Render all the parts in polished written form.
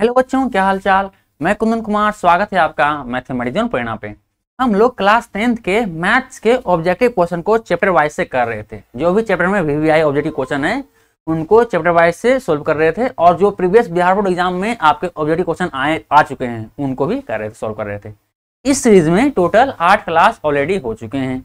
Hello बच्चों, क्या हाल चाल। मैं कुंदन कुमार, स्वागत है आपका मैथमेटिक्स प्रेरणा पे। हम लोग क्लास 10th के मैथ्स के ऑब्जेक्टिव क्वेश्चन को चैप्टर वाइज से कर रहे थे। जो भी चैप्टर में वीवीआई ऑब्जेक्टिव क्वेश्चन है उनको चैप्टर वाइज से सोल्व कर रहे थे, और जो प्रीवियस बिहार बोर्ड एग्जाम में आपके ऑब्जेक्टिव क्वेश्चन आ चुके हैं उनको भी कर रहे थे, सोल्व कर रहे थे। इस सीरीज में टोटल 8 क्लास ऑलरेडी हो चुके हैं।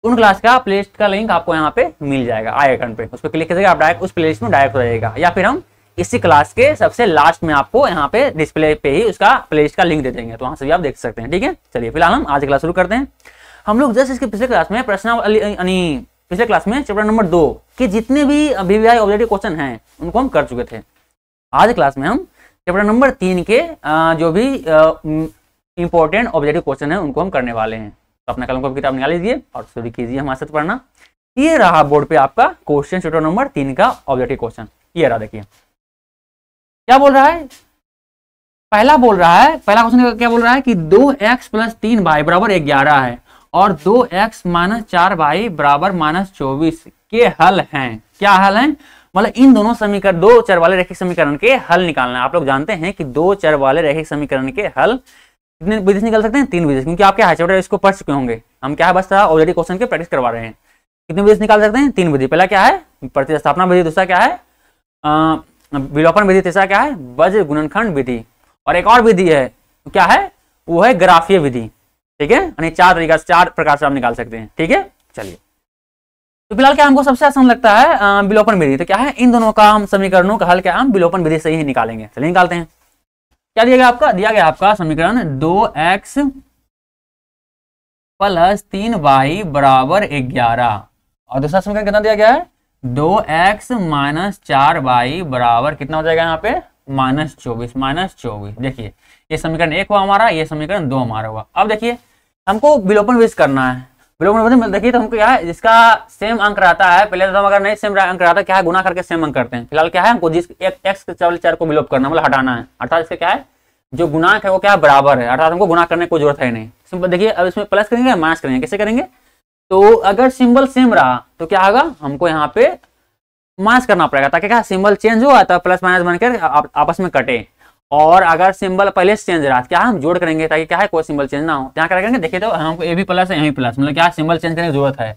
उन क्लास का प्लेलिस्ट का लिंक आपको यहाँ पे मिल जाएगा, आई आइकन पे उस पर क्लिक कीजिएगा, आप डायरेक्ट उस प्लेलिस्ट में डायरेक्ट हो जाएगा, या फिर हम इसी क्लास के सबसे लास्ट में आपको यहाँ पे डिस्प्ले पे ही उसका प्लेलिस्ट का लिंक दे देंगे, तो वहां से भी आप देख सकते हैं। ठीक है, चलिए फिलहाल हम आज क्लास शुरू करते हैं। हम लोग जस्ट इसके पिछले क्लास में पिछले क्लास में चैप्टर नंबर 2 के जितने भी वीवीआई ऑब्जेक्टिव क्वेश्चन हैं उनको हम कर चुके थे। आज क्लास में हम चैप्टर नंबर 3 के जो भी इंपॉर्टेंट ऑब्जेक्टिव क्वेश्चन है उनको हम करने वाले हैं। तो अपना कलम को किताब निकाल लीजिए और शुरू कीजिए हमारे साथ पढ़ना। ये रहा बोर्ड पे आपका क्वेश्चन, चैप्टर नंबर 3 का ऑब्जेक्टिव क्वेश्चन। ये रहा, देखिए क्या बोल रहा है। पहला क्वेश्चन क्या बोल रहा है कि 2x + 3y बराबर 11 है और 2x - 4y बराबर -24 के हल हैं। क्या हल हैं? मतलब इन दोनों समीकरण, दो चर वाले रैखिक समीकरण के हल निकालना है। आप लोग जानते हैं कि दो चर वाले रैखिक समीकरण के हल कितने विधि से निकल सकते हैं? 3 विधि से, क्योंकि आपके हाई चैप्टर इसको पढ़ चुके होंगे। हम क्या है बस ऑलरेडी क्वेश्चन के प्रैक्टिस करवा रहे हैं। कितने विधि से निकाल सकते हैं? 3 विधि। पहला क्या है? प्रतिस्थापना विधि। दूसरा क्या है? विलोपन विधि। तीसरा क्या है? वज्र गुणनखंड विधि। और एक और विधि है, क्या है? वो है ग्राफीय विधि। ठीक है, यानी 4 प्रकार से आप निकाल सकते हैं। ठीक है, चलिए तो फिलहाल क्या हमको सबसे आसान लगता है विलोपन विधि। तो क्या है, इन दोनों का हम समीकरणों का हल क्या हम विलोपन विधि से ही निकालेंगे। चलिए निकालते हैं। क्या दिया गया आपका? दिया गया आपका समीकरण 2x + 3y बराबर 11, और दूसरा समीकरण कितना दिया गया है? 2x - 4y बराबर कितना हो जाएगा यहाँ पे? -24। देखिए ये समीकरण 1 हुआ हमारा, ये समीकरण 2 हमारा हुआ। अब देखिए हमको विलोपन विधि करना है। विलोपन विधि में देखिए तो हमको क्या है, जिसका सेम अंक रहता है, पहले तो हम अगर नहीं सेम अंक रहता क्या है, गुना करके सेम अंक करते हैं। फिलहाल क्या है, हमको जिस एक्स के चर को विलोप करना, मतलब हटाना है, अर्थात इसका क्या है, जो गुणांक है वो क्या है, बराबर है, अर्थात हमको गुना करने की कोई जरूरत है नहीं। सिंपल देखिए, अब इसमें प्लस करेंगे माइनस करेंगे, कैसे करेंगे? तो अगर सिंबल सेम रहा तो क्या होगा, हमको यहाँ पे माइनस करना पड़ेगा, ताकि क्या सिंबल चेंज हुआ तो प्लस माइनस बनकर आपस में कटे। और अगर सिंबल पहले से चेंज रहा क्या हम जोड़ करेंगे, ताकि क्या है कोई सिंबल चेंज ना हो। यहाँ क्या करेंगे, देखिए तो हमको ए भी प्लस है, यही प्लस, मतलब क्या सिंबल चेंज करने की जरूरत है।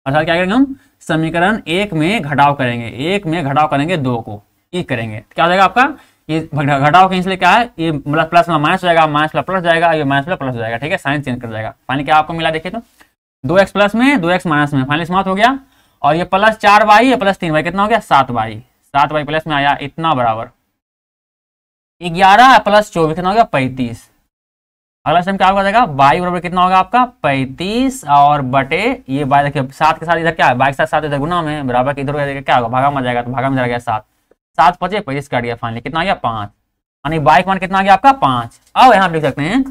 अर्थात क्या करेंगे, हम समीकरण 1 में घटाव करेंगे, 1 में घटाव करेंगे 2 को, ये करेंगे क्या हो जाएगा आपका, ये घटाव के इसलिए क्या है, ये प्लस माइनस हो जाएगा, माइनस प्लस जाएगा, ये माइनस प्लस हो जाएगा। ठीक है, साइन चेंज कर जाएगा। फाइनली क्या आपको मिला, देखिए तो 2x प्लस में 2x माइनस में, फाइनली समाप्त हो गया। और ये + 4y या + 3y कितना हो गया, 7y। 7y प्लस में आया इतना बराबर 11 + 24 कितना हो गया, 35। अगला स्टेप क्या हो जाएगा, y बराबर कितना होगा आपका, 35 और बटे ये y, देखिए 7 के साथ इधर क्या है, y के साथ 7 इधर गुना में, बराबर के इधर क्या होगा, भागा में जाएगा, तो भागा में चला गया 7, 7 × 5 = 35 काट गया। फाइनली कितना आ गया, 5, यानी y का मान कितना आ गया आपका, 5। अब यहाँ लिख सकते हैं,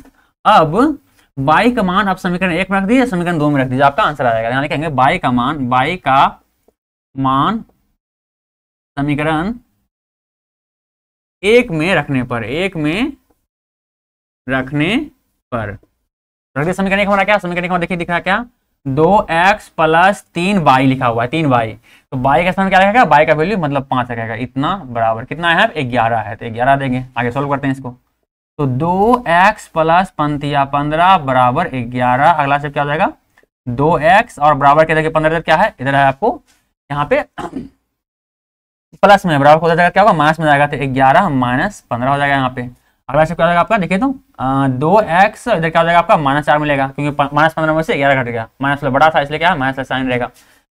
अब y का मान आप समीकरण 1 में रख दीजिए, समीकरण 2 में रख दीजिए, आपका आंसर आ जाएगा। यहाँ लिखेंगे y का मान समीकरण 1 में रखने पर, रख दिया। समीकरण 1 हमारा क्या, समीकरण 1 में देखिए दिख रहा क्या, 2x + 3y लिखा हुआ है, 3y। तो y का स्थान क्या रहेगा, y का वैल्यू मतलब 5 रहेगा, इतना बराबर कितना है, 11 है, तो 11 देंगे। आगे सोल्व करते हैं इसको। तो 2x + 15 बराबर 11। अगला स्टेप क्या हो जाएगा, 2x और बराबर के देखिए 15 क्या है, इधर है आपको यहाँ पे प्लस में, बराबर हो जाएगा क्या होगा, माइनस में जाएगा, तो 11 - 15 हो जाएगा यहाँ पे। अगला स्टेप क्या हो जाएगा आपका, देखिए तो 2x इधर क्या हो जाएगा आपका, -4 मिलेगा, क्योंकि -15 में से 11 घट गया, माइनस बड़ा था इसलिए क्या है, माइनस साइन रहेगा,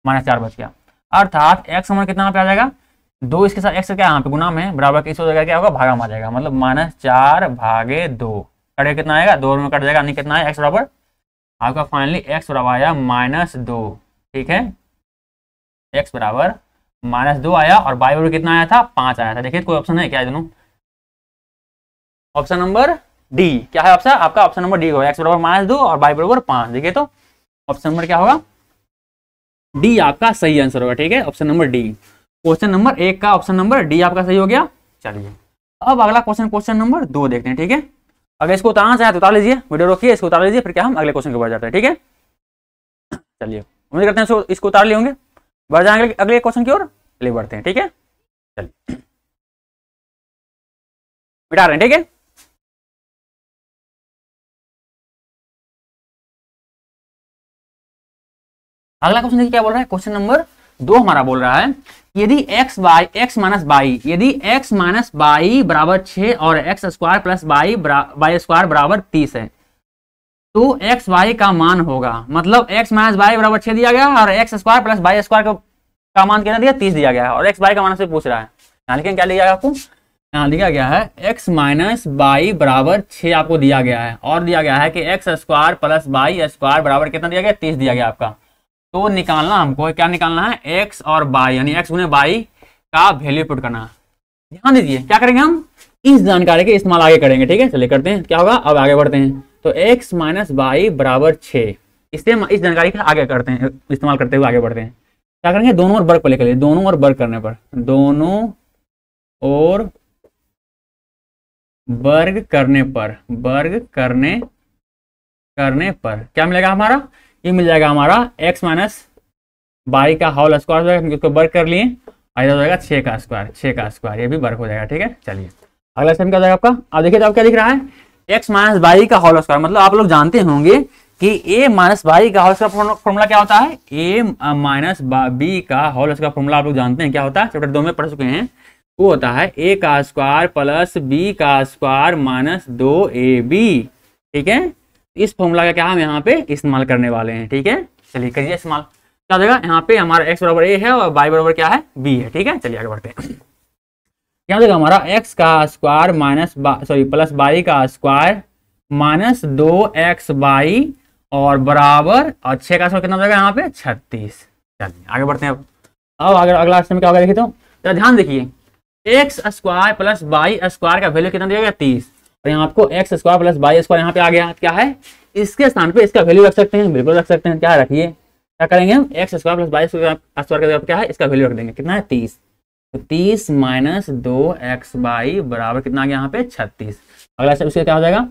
-4 बच गया। अर्थात x मान कितना पे आ जाएगा, 2 इसके साथ x क्या यहाँ पे गुना में, बराबर इस हो जाएगा क्या होगा, भागा में आ जाएगा, मतलब -4/2 कटे कितना आएगा, 2 में कट जाएगा, नहीं कितना है, x बराबर आपका फाइनली x बराबर आया -2। ठीक है, x बराबर -2 आया, और y बराबर कितना आया था, 5 आया था। देखिए कोई ऑप्शन है क्या, दोनों ऑप्शन नंबर डी क्या है, ऑप्शन आपका ऑप्शन नंबर डी होगा, x बराबर -2 और y बराबर 5। देखिए तो ऑप्शन नंबर क्या होगा, डी आपका सही आंसर होगा। ठीक है, option number D, question number 1 का ऑप्शन नंबर डी आपका सही हो गया। चलिए अब अगला क्वेश्चन नंबर 2 देखते हैं। ठीक है, अगर इसको उतारना चाहे तो उतार लीजिए, वीडियो रोकिए, इसको उतार लीजिए, फिर क्या हम अगले क्वेश्चन के ऊपर जाते हैं। ठीक है, चलिए उम्मीद करते हैं इसको उतार लिए होंगे, बढ़ जाएंगे अगले क्वेश्चन की ओर, चलिए बढ़ते हैं। ठीक है, चलिए मिटा रहे हैं, ठीक है। अगला क्वेश्चन देखिए क्या बोल रहा है, क्वेश्चन नंबर 2 हमारा बोल रहा है यदि x माइनस बाई यदि x माइनस बाई बराबर 6 और x square plus by square बराबर 30 है तो x y का मान होगा। मतलब x माइनस बाई बराबर 6 दिया गया और x square plus by square का मान कितना दिया 30 दिया गया है और x y का मान से पूछ रहा है। यहाँ लेकिन क्या लिया गया आपको, यहाँ लिखा गया है x माइनस बाई बराबर 6 आपको दिया गया है और दिया गया है कि x square plus by square बराबर कितना दिया गया 30 दिया गया आपका। तो निकालना हमको क्या निकालना है, x और बाई यानी x गुने बाई का वैल्यू पुट करना। ध्यान दीजिए क्या करेंगे हम इस जानकारी के इस्तेमाल आगे करेंगे, ठीक है। चलिए करते हैं क्या होगा, अब आगे बढ़ते हैं। तो x माइनस बाई बराबर 6 इससे इस जानकारी का आगे करते हैं, इस्तेमाल करते हुए आगे बढ़ते हैं। क्या करेंगे, दोनों और वर्ग को लेकर, दोनों और वर्ग करने पर, दोनों और वर्ग करने पर, वर्ग करने पर क्या मिलेगा हमारा, ये मिल जाएगा हमारा x माइनस बाई का होल स्क्वायर हो जाएगा, उसको वर्ग कर लिए, इधर हो जाएगा 6 का स्क्वायर, ये भी वर्ग हो जाएगा, ठीक है। चलिए अगला स्टेप क्या हो जाएगा आपका, अब देखिए तो आप क्या दिख रहा है, x माइनस बाई का होल स्क्वायर। मतलब आप लोग जानते होंगे कि a माइनस बाई का होल स्क्वायर फॉर्मूला क्या होता है, a माइनस बी का होल स्क्वायर फॉर्मूला आप लोग जानते हैं क्या होता है, चैप्टर 2 में पढ़ चुके हैं। वो होता है a का स्क्वायर प्लस b का स्क्वायर माइनस 2ab, ठीक है। इस फॉर्मूला का क्या हम यहाँ पे इस्तेमाल करने वाले हैं, ठीक है। चलिए करिए इस्तेमाल, क्या हो जाएगा, यहाँ पे हमारा x बराबर a है और y बराबर क्या है b है, ठीक है। चलिए आगे बढ़ते हैं। क्या हो जाएगा हमारा x का स्क्वायर माइनस प्लस बाई का स्क्वायर माइनस 2xy और बराबर और 6 का स्क्वायर कितना हो जाएगा यहाँ पे 36। चलिए आगे बढ़ते हैं। अब अगर अगला स्टेप में क्या होगा देखिए तो ध्यान देखिए, x square plus by square का वैल्यू कितना दिया गया 30 और यहाँ आपको x square plus by square यहाँ पे आ गया, क्या है इसके स्थान पे इसका वैल्यू रख सकते हैं, बिल्कुल रख सकते हैं। क्या रखिए, क्या करेंगे हम, x square plus by square का क्या है इसका वैल्यू रख देंगे, कितना है 30। तो 30 माइनस 2xy बराबर कितना आ गया यहाँ पे 36। अगला स्टेप उसका क्या हो जाएगा,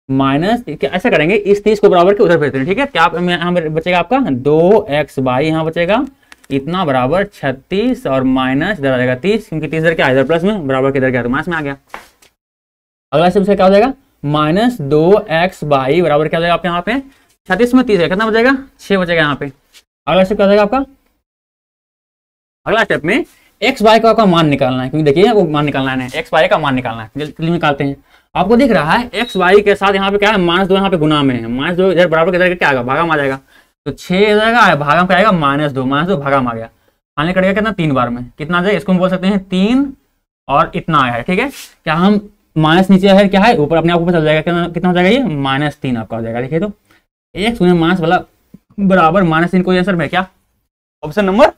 माइनस ऐसा करेंगे इस 30 को बराबर के उधर भेज देंगे, ठीक है। क्या यहाँ बचेगा आपका 2xy यहाँ बचेगा इतना बराबर 36 और माइनस इधर आ जाएगा 30, क्योंकि 30 इधर क्या इधर प्लस में बराबर किधर क्या तो माइनस में आ गया। अगला स्टेप क्या हो जाएगा, माइनस 2xy बराबर क्या हो जाएगा आपके यहाँ पे 36 में 30 है कितना बचेगा 6 बचेगा यहाँ पे। अगला स्टेप क्या हो जाएगा आपका, अगला स्टेप में एक्स वाई का मान निकालना है, क्योंकि देखिए वो मान निकालना है, एक्स वाई का मान निकालना है। जल्दी निकालते हैं। आपको दिख रहा है एक्स वाई के साथ यहाँ पे क्या है माइनस 2 यहाँ पे गुना में है, माइनस 2 इधर बराबर किधर क्या आएगा भागा में आ जाएगा, तो 6 जाएगा भागा में क्या आएगा माइनस 2 भागा में आ गया, आने कटेगा कितना 3 बार में कितना आ जाएगा, इसको हम बोल सकते हैं 3 और इतना आया है, ठीक है। क्या हम माइनस नीचे है क्या है ऊपर अपने आप ऊपर चल जाएगा, कितना हो जाएगा ये -3 आपका हो जाएगा। देखिए तो एक्स माइनस वाला बराबर -3 कोई आंसर में क्या, option number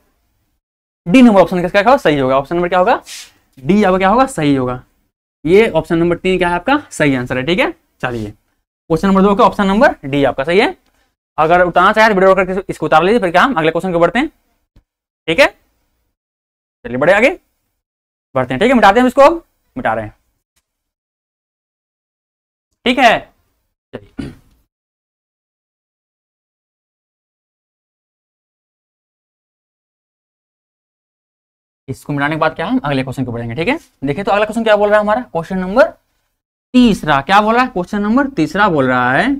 D number option किसका क्या होगा सही होगा, ऑप्शन नंबर क्या होगा डी आपका क्या होगा सही होगा। ये ऑप्शन नंबर 3 क्या है आपका सही आंसर है, ठीक है। चलिए क्वेश्चन नंबर 2 का ऑप्शन नंबर डी आपका सही है। अगर उतारना चाहे वीडियो करके इसको उतार लीजिए, फिर क्या हम अगले क्वेश्चन को बढ़ते हैं, ठीक है। चलिए बड़े आगे बढ़ते हैं, ठीक है। मिटाते हैं इसको, मिटा रहे हैं, ठीक है। चलिए इसको मिटाने के बाद क्या हम अगले क्वेश्चन को बढ़ेंगे, ठीक है। देखिए तो अगला क्वेश्चन क्या बोल रहा है हमारा, क्वेश्चन नंबर तीसरा क्या बोल रहा है, क्वेश्चन नंबर तीसरा बोल रहा है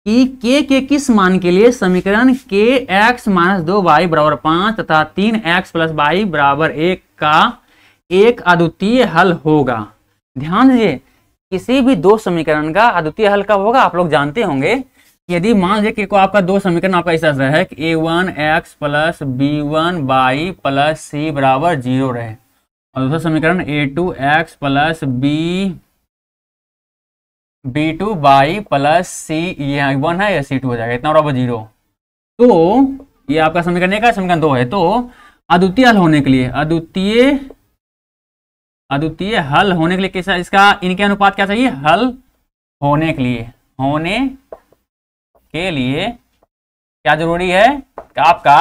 कि के किस मान के लिए समीकरण के एक्स माइनस 2y बराबर 5 तथा 3x प्लस वाई बराबर 1 का एक अद्वितीय हल होगा। ध्यान दीजिए किसी भी दो समीकरण का अद्वितीय हल कब होगा, आप लोग जानते होंगे। यदि मान लीजिए कि आपका दो समीकरण आपका इस तरह से है कि a1x plus b1y plus c बराबर 0 रहे और दूसरा समीकरण a2x plus b2y plus c ये 1 है या c2 हो जाएगा इतना बराबर 0। तो ये आपका समीकरण 1 है, समीकरण 2 है। तो अद्वितीय हल होने के लिए अद्वितीय हल होने के लिए कैसा इसका इनके अनुपात क्या चाहिए, हल होने के लिए क्या जरूरी है कि आपका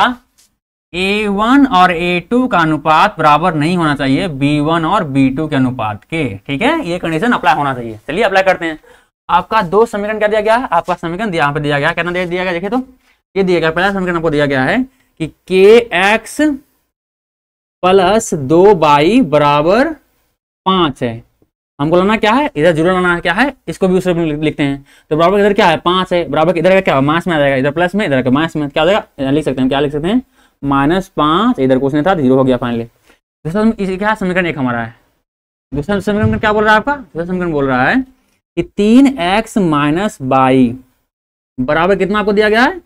a1 और a2 का अनुपात बराबर नहीं होना चाहिए b1 और b2 के अनुपात के, ठीक है। ये कंडीशन अप्लाई होना चाहिए। चलिए अप्लाई करते हैं। आपका दो समीकरण क्या दिया गया है, आपका समीकरण यहाँ पे दिया गया कितना दिया गया, देखिए तो ये दिया गया पहला समीकरण आपको दिया गया है कि kx प्लस 2y बराबर 5 है हमको लाना क्या है, इधर जीरो लाना क्या है, इसको भी उस रूप में लिखते हैं। तो बराबर इधर क्या है 5 है, बराबर इधर का क्या माइनस में आ जाएगा, इधर प्लस में इधर का माइनस में, क्या हो जाएगा लिख सकते हैं, क्या लिख सकते हैं -5, इधर कुछ नहीं था जीरो हो गया फाइनली। दूसरा इसी क्या समीकरण एक हमारा है। दूसरा समीकरण क्या बोल रहा है आपका, दूसरा समीकरण बोल रहा है कि 3x - y बराबर कितना आपको दिया गया है,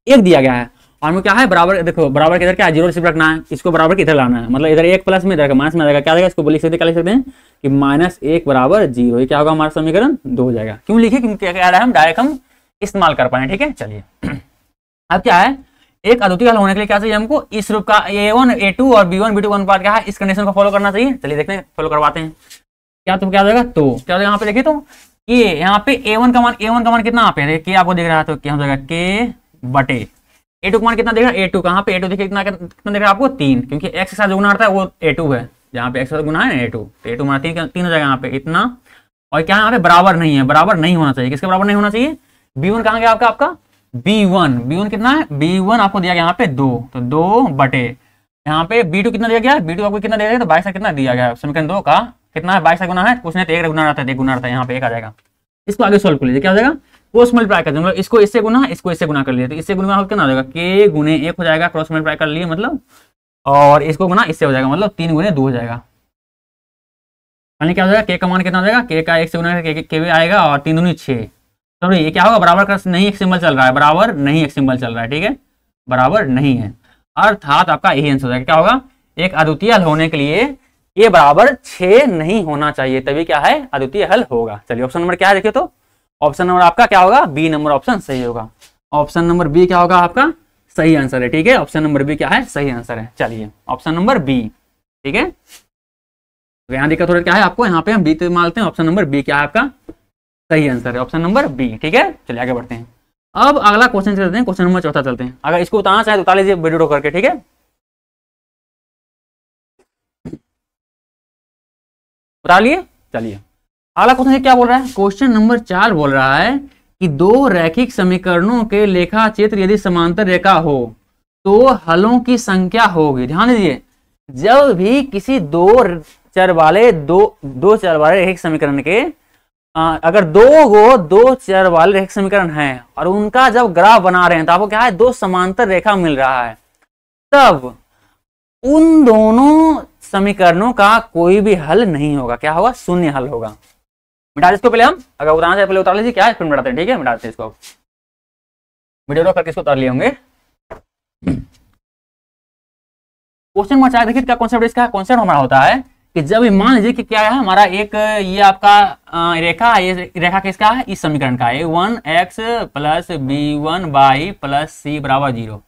1 दिया गया है। और में क्या है बराबर, देखो बराबर किधर क्या है, जीरो सिर्फ रखना है, इसको बराबर किधर लाना है, मतलब इधर 1 प्लस में इधर का माइनस में आ जाएगा, क्या आएगा, इसको लिख सकते हैं, क्या लिख सकते हैं कि -1 बराबर 0। ये क्या होगा हमारा समीकरण 2 हो जाएगा। क्यों लिखे, क्योंकि क्या कह रहा है हम डायरेक्ट हम इस्तेमाल कर पाए। ठीक है चलिए अब क्या है, एक अद्वितीय हल होने के लिए क्या चाहिए हमको, इस रूप का a1 a2 और b1 b2 का अनुपात क्या है, इस कंडीशन को फॉलो करना चाहिए। चलिए देखते हैं, फॉलो करवाते हैं। क्या तो क्या हो जाएगा, तो क्या हो जाएगा यहाँ पे देखिए, तो ये यहाँ पे a1 का मान कितना आप के आपको दिख रहा है, तो क्या हो जाएगा k बटे a2 का मान कितना दिख रहा है, a2 कहाँ पे a2 देखिए कितना दिख रहा है आपको 3, क्योंकि x के साथ जो गुना आता है वो a2 है, जहाँ पे x के साथ गुना है ना a2, तो a2 माना 3 हो जाएगा यहाँ पे इतना। और क्या यहाँ पे बराबर नहीं है, बराबर नहीं होना चाहिए, किसके बराबर नहीं होना चाहिए, b1 कहाँ गया आपका b1 कितना है, b1 आपको दिया गया यहाँ पे 2, तो 2 बटे यहाँ पे b2 कितना दिया गया, b2 आपको कितना दिया गया, तो 22 का कितना दिया गया, समीकरण 2 का कितना है 22 का गुना है, कुछ नहीं तो 1 गुना रहता है, 1 गुना रहता है, यहाँ पे 1 आ जाएगा। इसको आगे सोल्व कर लीजिए, क्या हो जाएगा क्रॉस मल्टीप्लाई कर, मतलब इसको इससे गुना इसको इससे गुना कर लिए, तो इससे गुना कितना हो जाएगा k गुने 1 हो जाएगा, क्रॉस मल्टीप्लाई कर लिए मतलब, और इसको गुना इससे हो जाएगा, मतलब 3 गुने 2 हो जाएगा। यानी क्या हो जाएगा, k का मान कितना हो जाएगा, k का 1 से गुना k भी आएगा, और 3 दूनी 6। तो ये क्या होगा, बराबर का नहीं एक सिंबल चल रहा है, बराबर नहीं एक सिंबल चल रहा है, ठीक है बराबर नहीं है, अर्थात आपका यही आंसर हो जाएगा। क्या होगा, एक अद्वितीय हल होने के लिए ये बराबर 6 नहीं होना चाहिए, तभी क्या है अद्वितीय हल होगा। चलिए ऑप्शन नंबर क्या है देखिए, तो ऑप्शन नंबर आपका क्या होगा, बी नंबर ऑप्शन सही होगा। ऑप्शन नंबर बी क्या होगा आपका सही आंसर है। ठीक है ऑप्शन नंबर बी क्या है, सही आंसर है। चलिए ऑप्शन नंबर बी, ठीक है तो यहाँ दिक्कत थोड़ा क्या है आपको, यहाँ पे हम बी मानते हैं, ऑप्शन नंबर बी क्या है आपका सही आंसर है, ऑप्शन नंबर बी। ठीक है चलिए आगे बढ़ते हैं। अब अगला क्वेश्चन चलते हैं, क्वेश्चन नंबर 4 चलते हैं। अगर इसको उतारना चाहे तो उतार लीजिए वीडियो करके, ठीक है उतार लिए। चलिए अगला क्वेश्चन क्या बोल रहा है, क्वेश्चन नंबर 4 बोल रहा है कि दो रैखिक समीकरणों के लेखा चित्र यदि समांतर रेखा हो तो हलों की संख्या होगी। ध्यान दीजिए, जब भी किसी दो चर वाले रैखिक समीकरण के अगर दो चर वाले रैखिक समीकरण हैं और उनका जब ग्राफ बना रहे हैं तो आपको क्या है, दो समांतर रेखा मिल रहा है, तब उन दोनों समीकरणों का कोई भी हल नहीं होगा। क्या होगा, शून्य हल होगा। मिटा इसको पहले हम, अगर उतारना है पहले उतार लीजिए, क्या है फिर मिटाते हैं। ठीक है मिटाते हैं इसको, वीडियो करके इसको उतार लिए होंगे। क्वेश्चन नंबर 4 देखिए क्या कॉन्सेप्ट इसका, कॉन्सेप्ट हमारा होता है कि जब मान लीजिए कि क्या है हमारा एक ये आपका रेखा, ये रेखा किसका है, इस समीकरण का है, a1x + b1y + c = 0,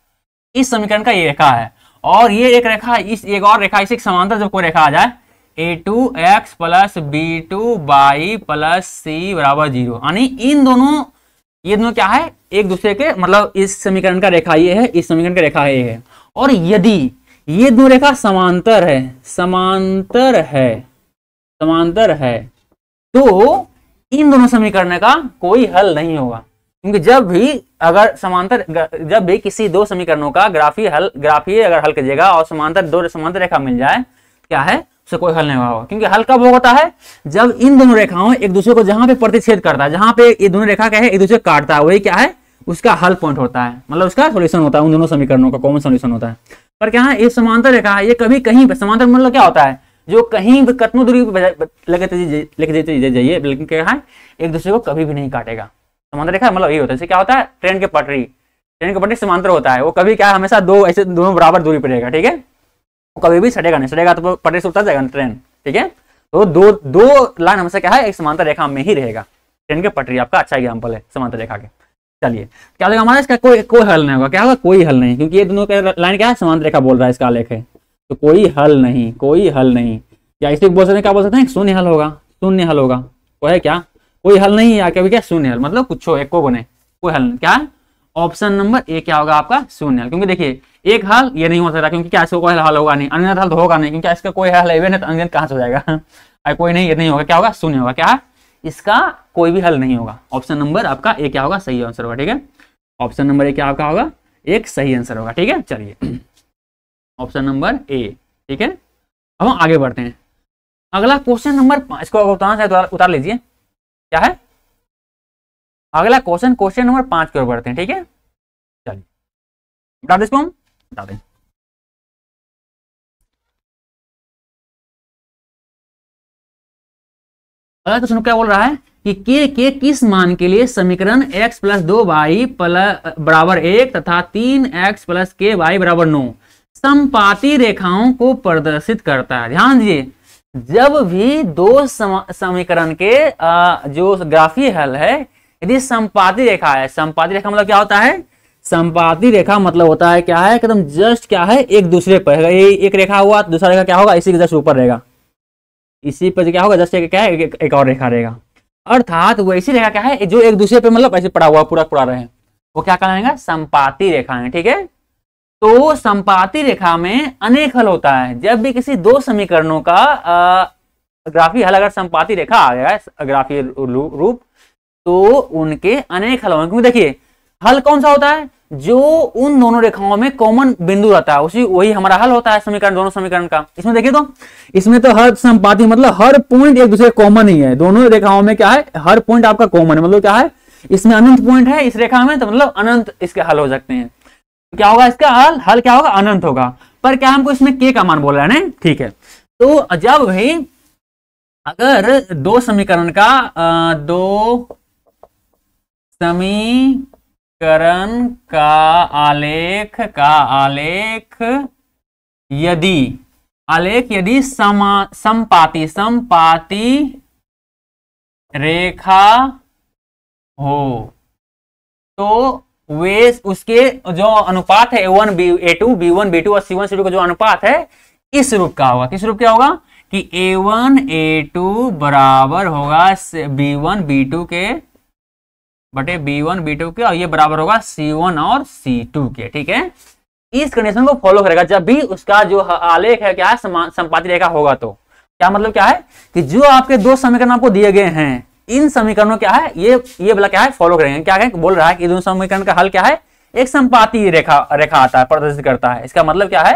इस समीकरण का ये रेखा है। और ये एक रेखा, इस एक और रेखा, इसी समांतर जब कोई रेखा आ जाए a2x + b2y + c = 0, यानी इन दोनों, ये दोनों क्या है एक दूसरे के, मतलब इस समीकरण का रेखा ये है, इस समीकरण का रेखा ये है, और यदि ये दो रेखा समांतर है तो इन दोनों समीकरण का कोई हल नहीं होगा, क्योंकि जब भी किसी दो समीकरणों का ग्राफीय अगर हल कीजिएगा और दो समांतर रेखा मिल जाए, क्या है उससे कोई हल नहीं होगा। क्योंकि हल कब होता है, जब इन दोनों रेखाओं एक दूसरे को जहां पे प्रतिच्छेद करता है, जहां पे ये दोनों रेखा क्या है एक दूसरे काटता है, वही क्या है उसका हल पॉइंट होता है, मतलब उसका सोल्यूशन होता है, उन दोनों समीकरणों का कॉमन सोल्यूशन होता है। पर क्या है ये समांतर रेखा है, ये कभी कहीं समांतर मतलब क्या होता है, जो कहीं भी कतनो दूरी लेके जाइए, लेकिन क्या है एक दूसरे को कभी भी नहीं काटेगा। समांतर रेखा मतलब ये होता है, जैसे क्या होता है ट्रेन की पटरी समांतर होता है, वो कभी क्या हमेशा दो ऐसे दोनों बराबर दूरी पर रहेगा, ठीक है वो कभी भी सटेगा नहीं, सटेगा तो पटरी से उतर जाएगा ना ट्रेन, ठीक है तो दो लाइन हमेशा क्या है एक समांतर रेखा में ही रहेगा। ट्रेन की पटरी आपका अच्छा एग्जाम्पल है समांतर रेखा के। चलिए क्या होगा हमारा इसका कोई हल नहीं होगा, क्या होगा कोई हल नहीं, क्योंकि ये दोनों का लाइन क्या है समांतर रेखा बोल रहा है इसका आलेख है, तो कोई हल नहीं, या इसे बोल सकते हैं क्या बोल सकते हैं शून्य हल होगा, वो है क्या कोई हल नहीं, या क्या शून्य हल मतलब कुछ एक को बने कोई हल क्या है, ऑप्शन नंबर ए क्या होगा आपका शून्य हल। क्योंकि देखिए एक हल ये नहीं हो सकता, क्योंकि क्या इसका कोई हल होगा नहीं, अन्य हल तो होगा नहीं, क्योंकि इसका कोई हल है नहीं तो अन्य कहां से हो जाएगा कोई नहीं, ये नहीं होगा, क्या होगा शून्य होगा, क्या है इसका कोई भी हल नहीं होगा। ऑप्शन नंबर आपका ए क्या होगा सही आंसर होगा, ठीक है ऑप्शन नंबर ए क्या आपका होगा एक सही आंसर होगा, ठीक है चलिए ऑप्शन नंबर ए, ठीक है अब हम आगे बढ़ते हैं। अगला क्वेश्चन नंबर, इसको उतार लीजिए, क्या है अगला क्वेश्चन नंबर 5 की ओर बढ़ते हैं। ठीक है, चलिए बता दें, इसको हम बता दें। अगला क्वेश्चन क्या बोल रहा है कि के किस मान के लिए समीकरण x प्लस 2y बराबर 1 तथा 3x प्लस के वाई बराबर 9 समपाती रेखाओं को प्रदर्शित करता है। ध्यान दीजिए, जब भी दो समीकरण के जो ग्राफीय हल है, यदि समपाती रेखा है, समपाती रेखा मतलब क्या होता है, समपाती रेखा मतलब होता है क्या है, एकदम जस्ट क्या है, एक दूसरे पर, एक रेखा हुआ दूसरा रेखा क्या होगा, इसी के जस्ट ऊपर रहेगा, इसी पर क्या होगा, जस्ट क्या है, एक और रेखा रहेगा। अर्थात वो ऐसी रेखा क्या है जो एक दूसरे पे मतलब ऐसे पड़ा हुआ पूरा रहे, वो क्या कहलाएगा, समपाती रेखा है। ठीक है, तो समपाती रेखा में अनेक हल होता है। जब भी किसी दो समीकरणों का ग्राफीय हल अगर समपाती रेखा आ गया है ग्राफीय रूप, तो उनके अनेक हल होंगे। क्योंकि देखिए हल कौन सा होता है, जो उन दोनों रेखाओं में कॉमन बिंदु रहता है, उसी वही हमारा हल होता है समीकरण, दोनों समीकरण का। इसमें देखिए तो इसमें तो हर समपाती मतलब हर पॉइंट एक दूसरे कॉमन ही है, दोनों रेखाओं में क्या है, हर पॉइंट आपका कॉमन है, मतलब क्या है, इसमें अनंत पॉइंट है इस रेखा में, तो मतलब अनंत इसके हल हो सकते हैं। क्या होगा इसका हल क्या होगा, अनंत होगा। पर क्या हमको इसमें के का मान बोल रहा है ना, ठीक है। तो जब भी अगर दो समीकरण का दो समीकरण का आलेख यदि समपाती रेखा हो, तो वे उसके जो अनुपात है A1 A2 B1 B2 और C1 C2 का जो अनुपात है इस रूप का होगा। किस रूप का होगा कि A1 A2 बराबर होगा B1 B2 के बटे B1 B2 के, और ये बराबर होगा C1 और C2 के। ठीक है, इस कंडीशन को फॉलो करेगा जब भी उसका जो आलेख है क्या है, समपाती रेखा होगा। तो क्या मतलब क्या है कि जो आपके दो समीकरण आपको दिए गए हैं, इन समीकरणों क्या है, ये वाला क्या है, फॉलो करेंगे। क्या है, बोल रहा है कि दोनों समीकरण का हल क्या है, एक समपाती रेखा आता है, प्रदर्शित करता है। इसका मतलब क्या है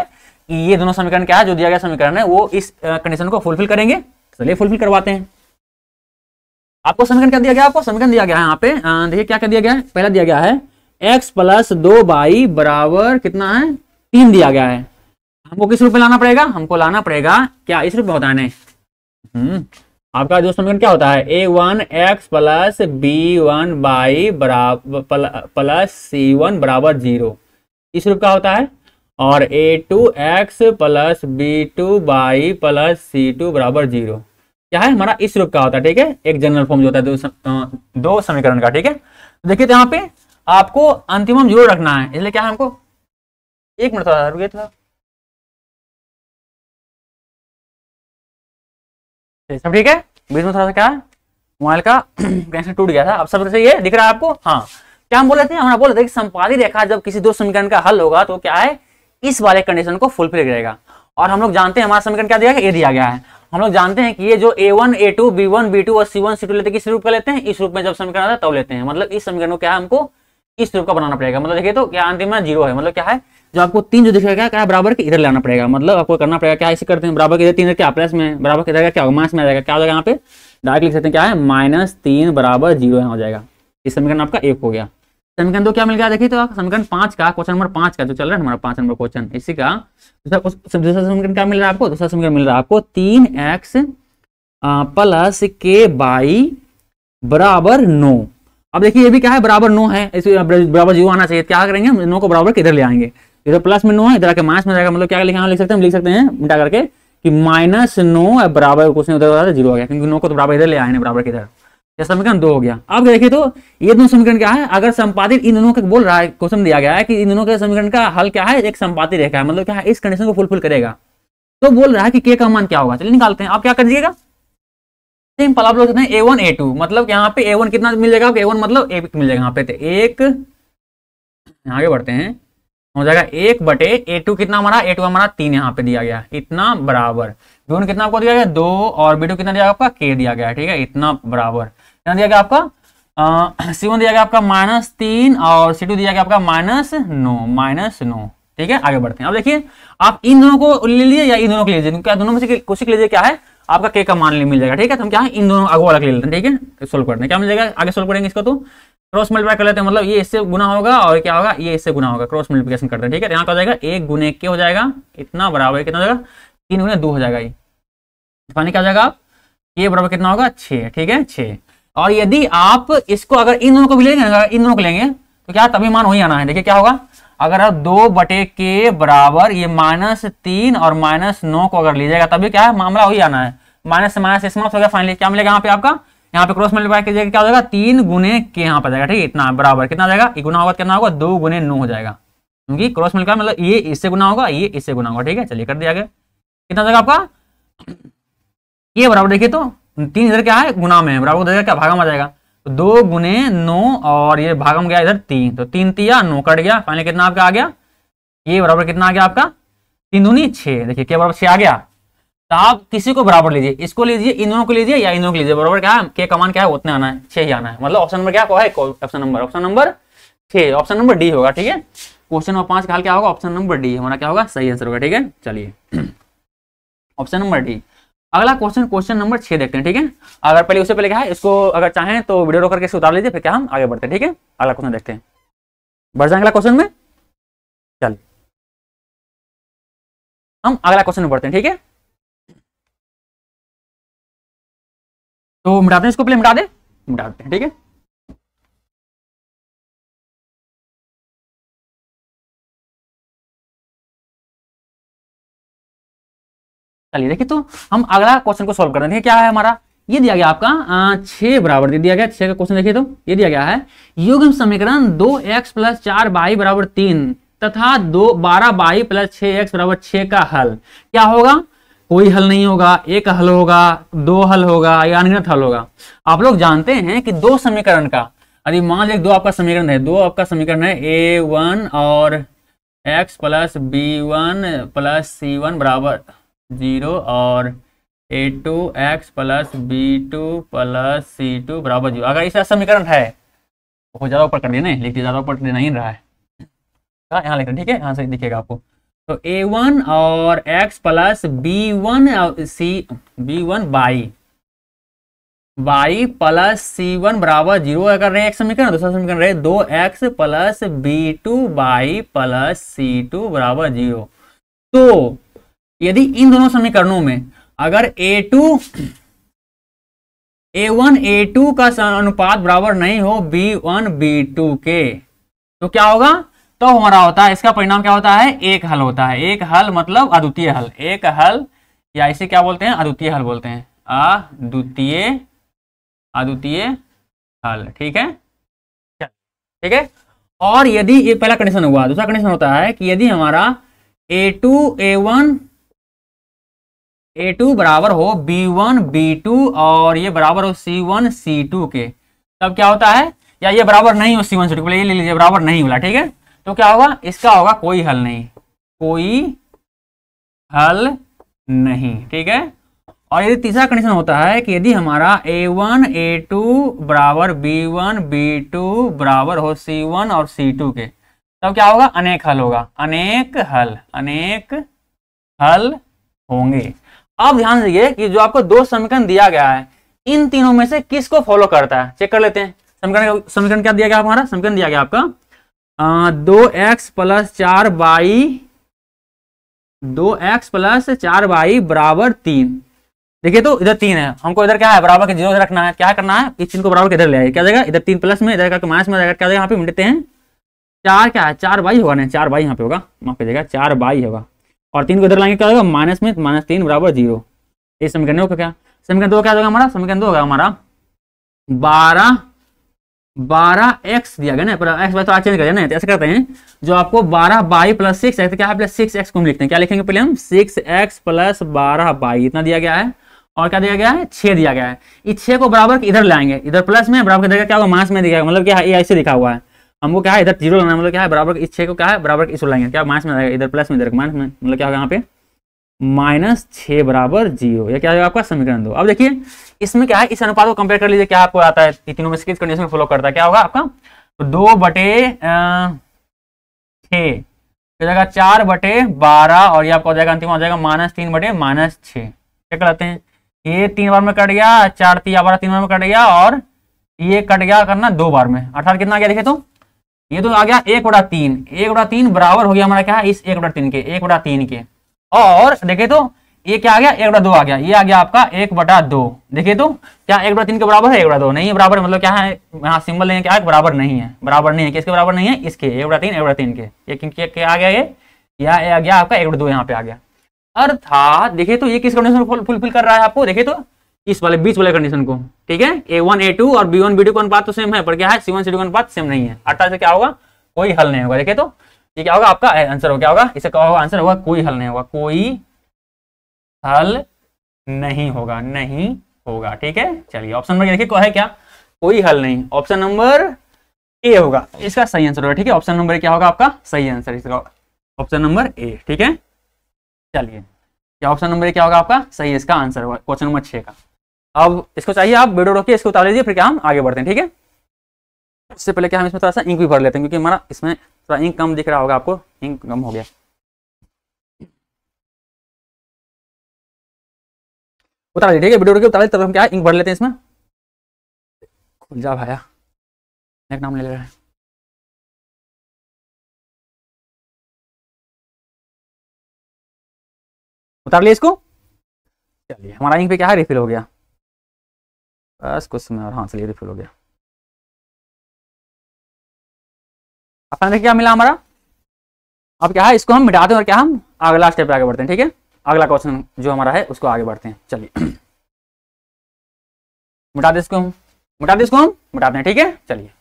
कि ये दोनों समीकरण क्या है, जो दिया गया समीकरण है वो इस कंडीशन को फुलफिल करेंगे। चलिए फुलफिल करवाते हैं। आपको समीकरण क्या दिया गया, आपको समीकरण दिया गया है यहाँ पे, देखिए क्या दिया गया है, पहला दिया गया है x प्लस 2y बराबर कितना है, 3 दिया गया है। हमको किस रूप में लाना पड़ेगा, हमको लाना पड़ेगा क्या, इस रूप में होता है ना। आपका जो समीकरण क्या होता है, A1 x plus B1 y बराबर प्लस C1 बराबर 0, इस रूप का होता है। और A2 x plus B2 y plus C2 बराबर 0 क्या है, हमारा इस रूप का होता है। ठीक है, एक जनरल फॉर्म जो होता है दो समीकरण का। ठीक है, तो देखिए यहाँ पे आपको अंतिमम 0 रखना है, इसलिए क्या है, हमको एक मिनट थोड़ा रुकिए था, सब ठीक है। बीच में थोड़ा सा क्या मोबाइल का कनेक्शन टूट गया था, अब सब सही है, दिख रहा है आपको। हाँ, क्या हम बोल रहे थे, हम बोल रहे थे कि समपाती रेखा जब किसी दो समीकरण का हल होगा तो क्या है, इस वाले कंडीशन को फुलफिल करेगा। और हम लोग जानते हैं हमारा समीकरण क्या दिया गया, ये दिया गया है। हम लोग जानते हैं कि ये जो A1 A2 B1 B2 और C1 C2 लेते हैं, किस रूप का लेते हैं, इस रूप में जब समीकरण आता है तब लेते हैं। मतलब इस समीकरण को क्या है, हमको इस रूप का बनाना पड़ेगा। मतलब देखिए तो क्या अंतिम में 0 है, मतलब क्या है, जो आपको 3 जो दिखेगा क्या है, बराबर के इधर लाना पड़ेगा। मतलब आपको करना पड़ेगा क्या, ऐसे करते हैं, बराबर के इधर 3 क्या प्लस में, बराबर के इधर क्या होगा, माइनस में आ जाएगा, क्या हो जाएगा यहाँ पे, डायरेक्ट लिख सकते हैं क्या है, -3 बराबर 0 हो जाएगा। इस समीकरण आपका 1 हो गया। समीकरण 2 क्या मिल गया, देखिए तो समीकरण 5 का, क्वेश्चन नंबर 5 का जो चल रहा है हमारा 5 नंबर क्वेश्चन, इसी का दूसरा समीकरण क्या मिल रहा है आपको, दूसरा समीकरण मिल रहा है आपको 3x प्लस के वाई बराबर 9। अब देखिए ये भी क्या है, बराबर 9 है, इसे बराबर 0 आना चाहिए। क्या करेंगे हम, 9 को बराबर किधर ले आएंगे, इधर प्लस में 9 है, इधर आके माइनस में जाएगा। मतलब क्या लिखा, लिख सकते हैं, हम लिख सकते हैं मिटा करके कि -9 बराबर कुछ नहीं, उधर 0 हो गया, क्योंकि 9 को तो बराबर इधर ले आए, बराबर किधर, यह समीकरण 2 हो गया। अब देखिए तो ये दोनों समीकरण क्या है, अगर संपादित इन दोनों का बोल रहा है, क्वेश्चन दिया गया है कि इन दोनों के समीकरण का हल क्या है, एक संपादित रेखा है, मतलब क्या है, इस कंडीशन को फुलफिल करेगा। तो बोल रहा है कि के का मान क्या होगा, चलिए निकालते हैं। आप क्या करिएगा, सिंपल आप लोग कहते हैं A1 A2, मतलब यहाँ पे A1 कितना मिल जाएगा, A1 मतलब 1 मिल जाएगा यहाँ पे, तो 1 आगे बढ़ते हैं, हो जाएगा 1 बटे A2 कितना हमारा, A2 हमारा 3 यहाँ पे दिया गया, इतना बराबर B1 कितना आपको दिया गया 2, और B2 कितना दिया आपका K दिया गया। ठीक है, इतना बराबर कितना दिया गया आपका, C1 दिया गया आपका -3 और C2 दिया गया आपका -9। ठीक है, आगे बढ़ते हैं। अब देखिए आप इन दोनों को ले लीजिए या इन दोनों को ले लीजिए, क्या दोनों में से कुछ के लीजिए, क्या है आपका के का मान मिल जाएगा। ठीक है, तो हम क्या है इन दोनों आगो अलग ले लेते हैं। ठीक है, तो सोल्व करते हैं, क्या मिल जाएगा, आगे सोल्व करेंगे इसको तो क्रॉस मल्टीप्लाई कर लेते हैं, मतलब ये इससे गुना होगा और क्या होगा, ये इससे गुना होगा, क्रॉस मल्टीप्लिकेशन करते हैं। ठीक है, यहाँ क्या हो जाएगा, 1 गुने के हो जाएगा इतना बराबर कितना हो जाएगा, 3 गुने 2 हो जाएगा। ये पानी क्या हो जाएगा आप, ये बराबर कितना होगा 6। ठीक है 6। और यदि आप इसको अगर इन दोनों को भी लेंगे, अगर इन दोनों को लेंगे तो क्या तभी मान वही आना है। देखिए क्या होगा, अगर आप 2 बटे के बराबर ये -3 और -9 को अगर लीजिएगा तभी क्या है मामला वही आना है, माइनस से माइनस समाप्त हो गया। फाइनली क्या मिलेगा यहाँ पे आपका, यहाँ पे क्रॉस मल्टीप्लाई कीजिएगा क्या हो जाएगा, 3 गुने के यहाँ पे जाएगा। ठीक है, इतना बराबर कितना जाएगा, गुना होगा कितना होगा, 2 गुने 9 हो जाएगा, क्योंकि क्रॉस मल्टीप्लाई मतलब ये इससे गुना होगा, ये इससे गुना होगा। ठीक है, चलिए कर दिया गया, कितना जाएगा आपका, ये बराबर देखिए तो 3 इधर क्या है गुना में, बराबर उधर क्या भागा में आ जाएगा, तो 2 गुने 9 और ये भागा में गया इधर 3, तो 3 तिया 9 कट गया। फाइनली कितना आपका आ गया, ये बराबर कितना आ गया आपका, 3 दूनी 6। देखिए क्या बराबर 6 आ गया। तो आप किसी को बराबर लीजिए, इसको लीजिए, इन दोनों को लीजिए या इन दोनों को लीजिए, बराबर क्या है के का मान क्या है उतना आना है, 6 ही आना है। मतलब ऑप्शन नंबर क्या है, option number 6, option number D होगा। ठीक है, क्वेश्चन नंबर 5 का हल क्या होगा, ऑप्शन नंबर डी हमारा क्या होगा, सही आंसर होगा। ठीक है, चलिए ऑप्शन नंबर डी। अगला क्वेश्चन नंबर 6 देखते हैं। ठीक है, अगर पहले उससे पहले क्या है, इसको अगर चाहें तो वीडियो रोक करके इसको उतार लीजिए, फिर क्या हम आगे बढ़ते हैं। ठीक है, अगला क्वेश्चन देखते हैं, बढ़ जाएंगे अगला क्वेश्चन में। चल हम अगला क्वेश्चन में बढ़ते हैं। ठीक है, तो मिटाते हैं इसको, पहले मिटा देते हैं। ठीक है, चलिए देखिए तो हम अगला क्वेश्चन को सोल्व करते हैं। क्या है हमारा, ये दिया गया आपका 6 बराबर दे दिया गया, 6 का क्वेश्चन देखिए तो ये दिया गया है, युग्म समीकरण 2x + 4y = 3 तथा 12y + 6x = 6 का हल क्या होगा। कोई हल नहीं होगा, एक हल होगा, 2 हल होगा या अनगिनत हल होगा। आप लोग जानते हैं कि 2 समीकरण का, यदि मान लीजिए 2 आपका समीकरण है, 2 आपका समीकरण है a1 और x + b1 + c1 = 0 और a2x + b2 + c2 = 0। अगर ऐसा समीकरण है, बहुत ज्यादा ऊपर कर देना है, लिखिए ज्यादा ऊपर देना ही रहा है, यहाँ लिख रहे। ठीक है, यहाँ से दिखेगा आपको, तो a1 और x + b1 y + c1 = 0 अगर रहे एक समीकरण, दूसरा समीकरण रहे 2x + b2 y + c2 = 0। तो यदि इन दोनों समीकरणों में अगर a1 a2 का अनुपात बराबर नहीं हो b1 b2 के, तो क्या होगा, तो हमारा होता है इसका परिणाम क्या होता है, एक हल होता है। एक हल मतलब अद्वितीय हल, एक हल या इसे क्या बोलते हैं, अद्वितीय हल बोलते हैं, अद्वितीय हल। ठीक है, ठीक है। और यदि ये पहला कंडीशन हुआ, दूसरा कंडीशन होता है कि यदि हमारा a2 बराबर हो b1 b2 और ये बराबर हो c1 c2 के, तब क्या होता है, या ये बराबर नहीं हो c1 c2 के, ये ले लीजिए बराबर नहीं बोला। ठीक है, तो क्या होगा, इसका होगा कोई हल नहीं, कोई हल नहीं। ठीक है, और यदि तीसरा कंडीशन होता है कि यदि हमारा a1 a2 बराबर b1 b2 बराबर हो c1 और c2 के, तब क्या होगा, अनेक हल होगा, अनेक हल होंगे। अब ध्यान दीजिए कि जो आपको 2 समीकरण दिया गया है, इन तीनों में से किसको फॉलो करता है, चेक कर लेते हैं। समीकरण क्या दिया गया हमारा, समीकरण दिया गया आपका 2x + 4y = 3। देखिए तो इधर 3 है, हमको इधर क्या है, बराबर के 0 रखना है। क्या करना है, इस चिन्ह को बराबर के इधर ले आइए, क्या जाएगा, इधर 3 प्लस में, इधर का माइनस में जाएगा, क्या जाएगा, यहाँ पे मिलते हैं 4, क्या है 4y होगा, नहीं 4y यहाँ पे होगा, माफ कीजिएगा 4y होगा, और 3 को इधर लाएंगे क्या होगा, माइनस में, -3 = 0। ये समीकरण होगा क्या, समीकरण 2 क्या होगा हमारा, समीकरण 2 होगा हमारा 12x दिया गया ना, x बाय तो चेंज कर देना, तो ऐसे करते हैं, जो आपको 12y + 6x क्या है, प्लस 6x को हम लिखते हैं, क्या लिखेंगे पहले हम, 6x + 12y इतना दिया गया है, और क्या दिया गया है, 6 दिया गया है। इस 6 को बराबर इधर लाएंगे, इधर प्लस में, बराबर के क्या होगा, माइनस में दिया, मतलब क्या है, ये ऐसे लिखा हुआ है, हमको क्या है इधर 0 लाना, मतलब क्या है, बराबर इस 6 को क्या है, बराबर इसको लाएंगे, क्या माइनस में आएगा, इधर प्लस में, इधर माइनस में, मतलब क्या होगा यहाँ पे -6 = 0। यह क्या होगा आपका समीकरण 2। अब देखिए इसमें क्या है, इस अनुपात को कंपेयर कर लीजिए, क्या आपको आता है, तीनों में से किस कंडीशन में फॉलो करता है, क्या होगा आपका, तो 2/6 हो जाएगा 4/12 और ये आपका हो जाएगा अंतिम हो जाएगा -3/-6। क्या कहलाते हैं, ये 3 बार में कट गया, 4 3 बार 3 बार में कट गया, और ये कट गया करना 2 बार में, अर्थात कितना आ गया देखे तो ये तो आ गया 1/3। 1/3 बराबर हो गया हमारा क्या है इस 1/3 के, 1/3 के। और देखे तो ये क्या आ गया 1/2 आ गया, ये आ गया आपका 1/2। देखिए तो क्या 1/3 के बराबर है? 1/2 नहीं है, बराबर मतलब क्या है यहाँ सिंबल लेंगे क्या है, बराबर नहीं है, बराबर नहीं है। किसके बराबर नहीं है? इसके 1/3 के। ये क्या आ गया, ये आ गया आपका 1/2 यहाँ पे आ गया। अर्थात देखिए तो ये किस कंडीशन को फुलफिल कर रहा है आपको, देखिए तो इस वाले बीच वाले कंडीशन को, ठीक है। A1 A2 और B1 B2 का अनुपात तो सेम है, पर क्या है C1 C2 का अनुपात सेम नहीं है, अर्थात से क्या होगा, कोई हल नहीं होगा। देखिए तो ये क्या होगा आपका आंसर हो, क्या होगा इससे क्या होगा आंसर होगा, कोई हल नहीं होगा, कोई हल नहीं होगा, नहीं होगा, ठीक है। चलिए ऑप्शन नंबर देखिए है क्या, कोई हल नहीं, ऑप्शन नंबर ए होगा इसका सही आंसर होगा, ठीक है। ऑप्शन नंबर क्या होगा आपका सही आंसर इसका, ऑप्शन नंबर ए, ठीक है। चलिए क्या ऑप्शन नंबर क्या होगा आपका सही इसका आंसर होगा क्वेश्चन नंबर 6 का। अब इसको चाहिए आप वीडियो रोकिए, इसको उतार लीजिए, फिर क्या हम आगे बढ़ते हैं, ठीक है। इससे पहले क्या हम इसमें थोड़ा सा इंक भी भर लेते हैं, क्योंकि हमारा इसमें थोड़ा इंक कम दिख रहा होगा आपको, इंक कम हो गया। उतार लीजिए, ठीक है, वीडियो रोकिए, उतार लीजिए, तब हम क्या इंक भर लेते हैं इसमें। खुल जा भाया, एक नाम ले ले रहा है। उतार लिए इसको। चलिए हमारा इंक पे क्या है रिफिल हो गया, बस कुछ समय और, हाँ चलिए रिफिल हो गया। अब क्या मिला हमारा, अब क्या है इसको हम मिटाते हैं और क्या हम अगला स्टेप पे आगे बढ़ते हैं, ठीक है। अगला क्वेश्चन जो हमारा है उसको आगे बढ़ते हैं। चलिए मिटा दे इसको हम, मिटा दे इसको हम, मिटाते हैं, ठीक है। चलिए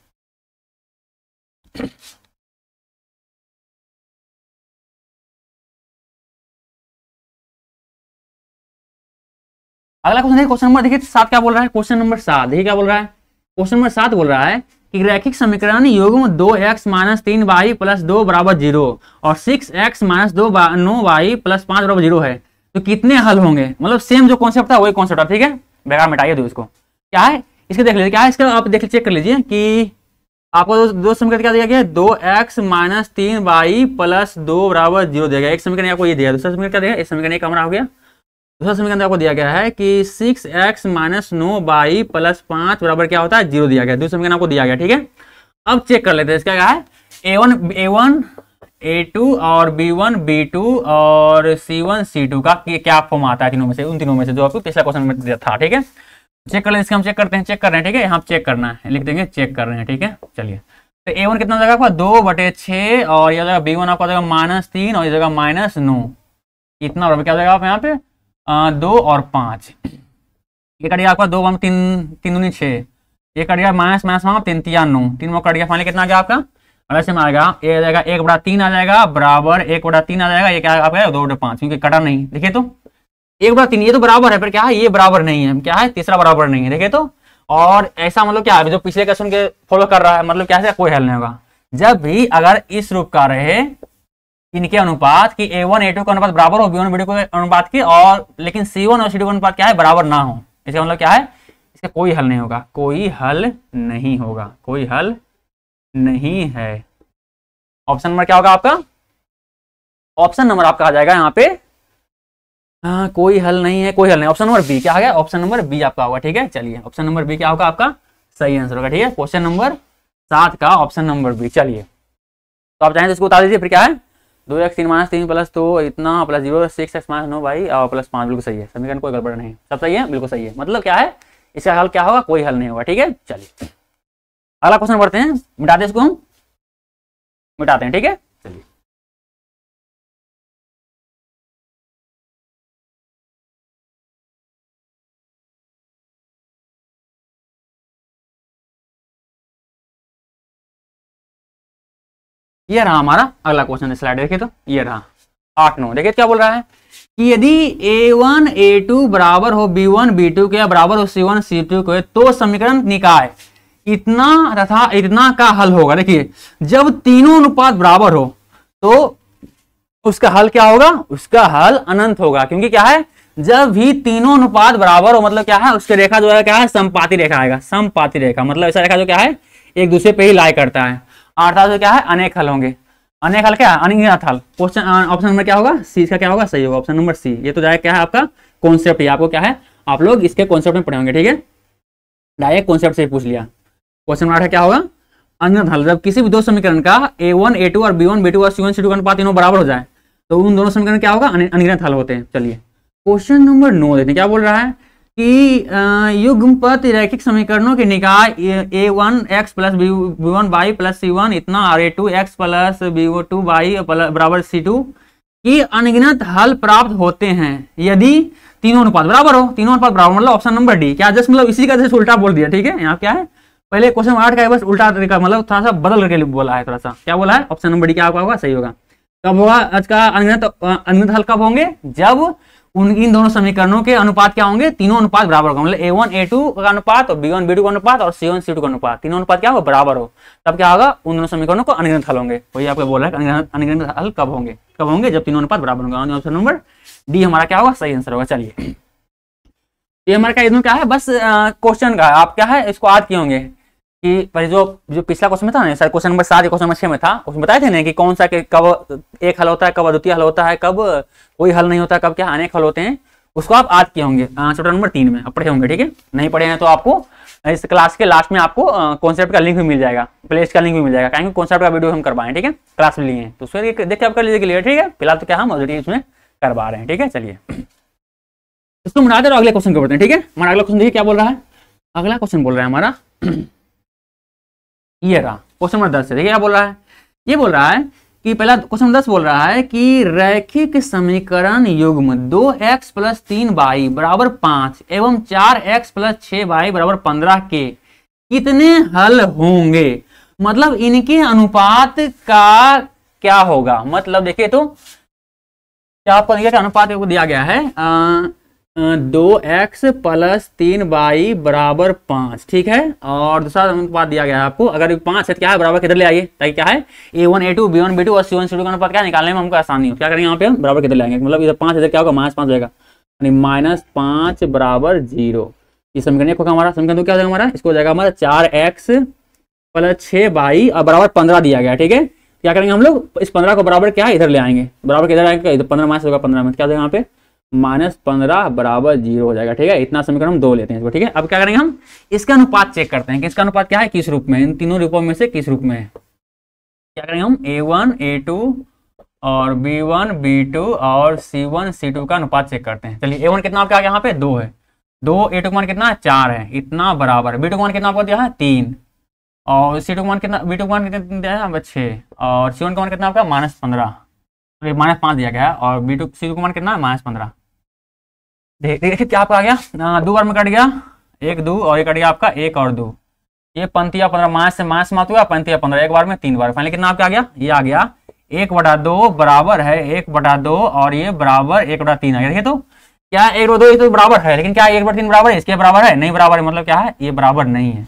अगला क्वेश्चन देखिए, क्वेश्चन नंबर देखिए 7 क्या बोल रहा है, क्वेश्चन नंबर 7 देखिए क्या बोल रहा है, क्वेश्चन नंबर 7 बोल रहा है कि रैखिक समीकरण युग्म 2x - 3y + 2 = 0 और 6x - 9y + 5 = 0 है, तो कितने हल होंगे। मतलब सेम जो कॉन्सेप्ट था वही कॉन्सेप्ट है, ठीक है। बेकार मिटाइए दो इसको, क्या है इसके देख लीजिए, क्या है इसका आप देख चेक कर लीजिए कि आपको दो समीकरण क्या दिया गया, 2x - 3y + 2 = 0 दिया गया। एक समीकरण आपको ये दिया, दूसरा समीकरण क्या दिया, इस समीकरण एक हमारा हो गया। दूसरा समीकरण आपको दिया गया है कि 6x - 9y + 5 बराबर क्या होता है 0 दिया गया, दूसरा समीकरण आपको दिया गया, ठीक है। अब चेक कर लेते हैं इसका क्या है, A1 A2 और B1 B2 और C1 C2 का क्या फॉर्म आता है तीनों में से, उन तीनों में से जो आपको पिछला क्वेश्चन में दिया था, ठीक है। चेक कर लेते हैं इसका, हम चेक करते हैं, चेक कर रहे हैं, ठीक है। यहाँ चेक करना है, लिख देंगे चेक कर रहे हैं, ठीक है। चलिए तो A1 कितना हो जाएगा आपका 2/6 और यह जगह B1 आपका जाएगा -3 और इस जगह -9, इतना बराबर क्या हो जाएगा आप यहाँ पे 2 और 5, ये कट गया आपका 2 × 3 3 दूनी 6, ये कट गया -, 3 3 9, 3 में कट गया, फाइनली कितना आ गया आपका वैसे में आएगा, ये आ जाएगा 1/3 आ जाएगा बराबर 1/3 आ जाएगा, ये क्या आपका 2/5, क्योंकि कटा नहीं, देखिए तो 1/3 ये तो बराबर है, पर क्या है ये बराबर नहीं है, क्या है तीसरा बराबर नहीं है, देखिए तो। और ऐसा मतलब क्या है जो पिछले क्वेश्चन के फॉलो कर रहा है, मतलब क्या है कोई हल नहीं होगा। जब भी अगर इस रूप का रहे इनके अनुपात की A1 A2 का अनुपात बराबर हो B1 B2 के अनुपात की, और लेकिन C1 और C2 का अनुपात क्या है बराबर ना हो, इसका मतलब क्या है इसका कोई हल नहीं होगा, कोई हल नहीं होगा, कोई हल नहीं है। ऑप्शन नंबर क्या होगा आपका, ऑप्शन नंबर आपका आ जाएगा यहाँ पे कोई हल नहीं है, कोई हल नहीं, ऑप्शन नंबर बी क्या आ गया, ऑप्शन नंबर बी आपका होगा, ठीक है। चलिए ऑप्शन नंबर बी क्या होगा आपका सही आंसर होगा, ठीक है। क्वेश्चन नंबर 7 का ऑप्शन नंबर बी। चलिए तो आप चाहें तो इसको बता दीजिए, फिर क्या है 2x 3 - 3 + 2 इतना + 0 6x - 9y और +5, बिल्कुल सही है, समीकरण कोई गड़बड़ नहीं, सब सही है, बिल्कुल सही है। मतलब क्या है इसका हल क्या होगा, कोई हल नहीं होगा, ठीक है। चलिए अगला क्वेश्चन बढ़ते हैं, मिटाते हैं इसको हम, मिटाते हैं, ठीक है। चलिए ये रहा हमारा अगला क्वेश्चन, स्लाइड देखिए तो ये रहा 8 9, देखिए क्या बोल रहा है कि यदि A1 A2 बराबर हो B1 B2 के या बराबर हो C1 C2 के, तो समीकरण निकाय इतना तथा इतना का हल होगा। देखिए जब तीनों अनुपात बराबर हो तो उसका हल क्या होगा, उसका हल अनंत होगा, क्योंकि क्या है जब भी तीनों अनुपात बराबर हो मतलब क्या है उसकी रेखा जो है क्या है समपाती रेखा आएगा, समपाती रेखा मतलब ऐसा रेखा जो क्या है एक दूसरे पे ही लाई करता है, अर्थात जो क्या है अनेक हल होंगे, अनेक हल क्या अनगिनत हल। क्वेश्चन ऑप्शन नंबर क्या होगा सी, इसका क्या होगा सही होगा ऑप्शन नंबर सी। ये तो जाएगा क्या है आपका कॉन्सेप्ट ही आपको क्या है आप लोग इसके कॉन्सेप्ट में पढ़े होंगे, ठीक है। डायरेक्ट कॉन्सेप्ट से पूछ लिया। क्वेश्चन नंबर 8 क्या होगा, अनगिनत हल। जब किसी भी दो समीकरण का A1 A2 और B1 B2 और C1 C2 का अनुपात तीनों बराबर हो जाए तो उन दोनों समीकरण क्या होगा, अनगिनत हल होते हैं। चलिए क्वेश्चन नंबर 9 देखते हैं क्या बोल रहा है कि युग्मपद रैखिक समीकरणों के निकाय A1x plus B1y plus C1 इतना और A2x प्लस B2y बराबर C2 की अनगिनत हल प्राप्त होते हैं यदि तीनों अनुपात बराबर हो। तीनों अनुपात बराबर मतलब ऑप्शन नंबर डी। क्या जस्ट मतलब इसी का जैसे उल्टा बोल दिया, ठीक है। यहाँ क्या है, पहले क्वेश्चन 8 का है बस उल्टा तरीका, मतलब थोड़ा सा बदल करके बोला है, थोड़ा सा क्या बोला है, ऑप्शन नंबर डी क्या होगा, सही होगा। कब होगा आज का अनगिनत हल, कब होंगे, जब इन दोनों समीकरणों के अनुपात क्या होंगे, तीनों अनुपात बराबर होगा। मतलब A1 A2 का अनुपात और B1 B2 का अनुपात और C1 C2 का अनुपात, तीनों अनुपात क्या होगा, बराबर हो, तब क्या होगा, उन दोनों समीकरणों को अनगिनत हल होंगे। वही आपको बोला है अनगिनत हल कब होंगे, जब तीनों अनुपात बराबर होंगे। ऑप्शन नंबर डी हमारा क्या होगा, सही आंसर होगा। चलिए ये हमारा क्या है, बस क्वेश्चन का आप क्या है इसको याद किए होंगे कि जो पिछला क्वेश्चन में था ना, sir question number 7 question number 6 में था, उसमें बताए थे ना कि कौन सा कब एक हल होता है, कब अद्वितीय हल होता है, कब कोई हल नहीं होता, कब क्या अनेक हल होते हैं, उसको आप याद किए होंगे चैप्टर नंबर 3 में अब पढ़े होंगे, ठीक है। नहीं पढ़े हैं तो आपको इस क्लास के लास्ट में आपको कॉन्सेप्ट का लिंक भी मिल जाएगा, प्लेलिस्ट का लिंक भी मिल जाएगा, कहेंगे कॉन्सेप्ट का वीडियो हम करवाएं, ठीक है, क्लास में लिए हैं तो उसको देख के आप कर लीजिए क्लियर, ठीक है। फिलहाल तो क्या हम ऑलरेडी इसमें करवा रहे हैं, ठीक है। चलिए इसको मिला दे और अगले क्वेश्चन को बढ़ते हैं, ठीक है। हमारा अगला क्वेश्चन देखिए क्या बोल रहा है, अगला क्वेश्चन बोल रहा है हमारा ये रहा क्वेश्चन नंबर 10 से, देखिए क्या बोल रहा है, ये बोल रहा है कि पहला क्वेश्चन नंबर 10 बोल रहा है कि रैखिक समीकरण युग्म 2x प्लस 3y बराबर 5 एवं 4x प्लस 6y बराबर 15 के कितने हल होंगे, मतलब इनके अनुपात का क्या होगा। मतलब देखिए तो क्या आपको अनुपात दिया गया है 2x प्लस 3y बराबर 5, ठीक है। और दूसरा अनुपात दिया गया है आपको, अगर 5 है तो क्या है, बराबर किधर ले आइए, ताकि क्या है A1 A2 B1 B2 और C1 C2 का अनुपात क्या निकालने में हमको आसानी हो। क्या करेंगे यहाँ पे हम बराबर किधर ले आएंगे, मतलब इधर 5 इधर क्या होगा, -5 हो जाएगा, यानी -5 बराबर 0। ये समीकरण एक होगा हमारा, समीकरण तो क्या हो जाएगा हमारा, इसको हो जाएगा हमारा 4x प्लस 6y और बराबर 15 दिया गया, ठीक है। क्या करेंगे हम लोग, इस 15 को बराबर क्या है इधर ले आएंगे, बराबर किधर आएंगे, इधर 15 माइनस होगा, 15 में क्या हो जाएगा यहाँ पे -15 बराबर 0 हो जाएगा, ठीक है। इतना समीकरण हम 2 लेते हैं इसको, ठीक है। अब क्या करेंगे हम इसका अनुपात चेक करते हैं कि इसका अनुपात क्या है, किस रूप में, इन तीनों रूपों में से किस रूप में है। क्या करेंगे हम A1 A2 और B1 B2 और C1 C2 का अनुपात चेक करते हैं। चलिए A1 कितना आपका यहाँ पे 2 है, 2 A2 का मान कितना है 4 है, इतना बराबर B2 का मान कितना आपको दिया है 3 और C2 का मान कितना, B2 का मान कितना दिया है 6 और C1 का मान कितना आपका -15 -5 दिया गया है और B2 C2 का मान कितना है -15। देखिए क्या आपका आ गया, 2 बार में कट गया 1 2 और ये कट गया आपका 1 और 2, ये 15 माइनस से माइनस मात हुआ 15 एक बार में 3 बार, फाइनली कितना आपका आ गया, ये आ गया 1/2 बराबर है 1/2 और ये बराबर 1/3 आ गया। देखिए तो क्या 1/2 ये तो बराबर है, लेकिन क्या 1/3 बराबर है, इसके बराबर है नहीं, बराबर है, मतलब क्या है ये बराबर नहीं है।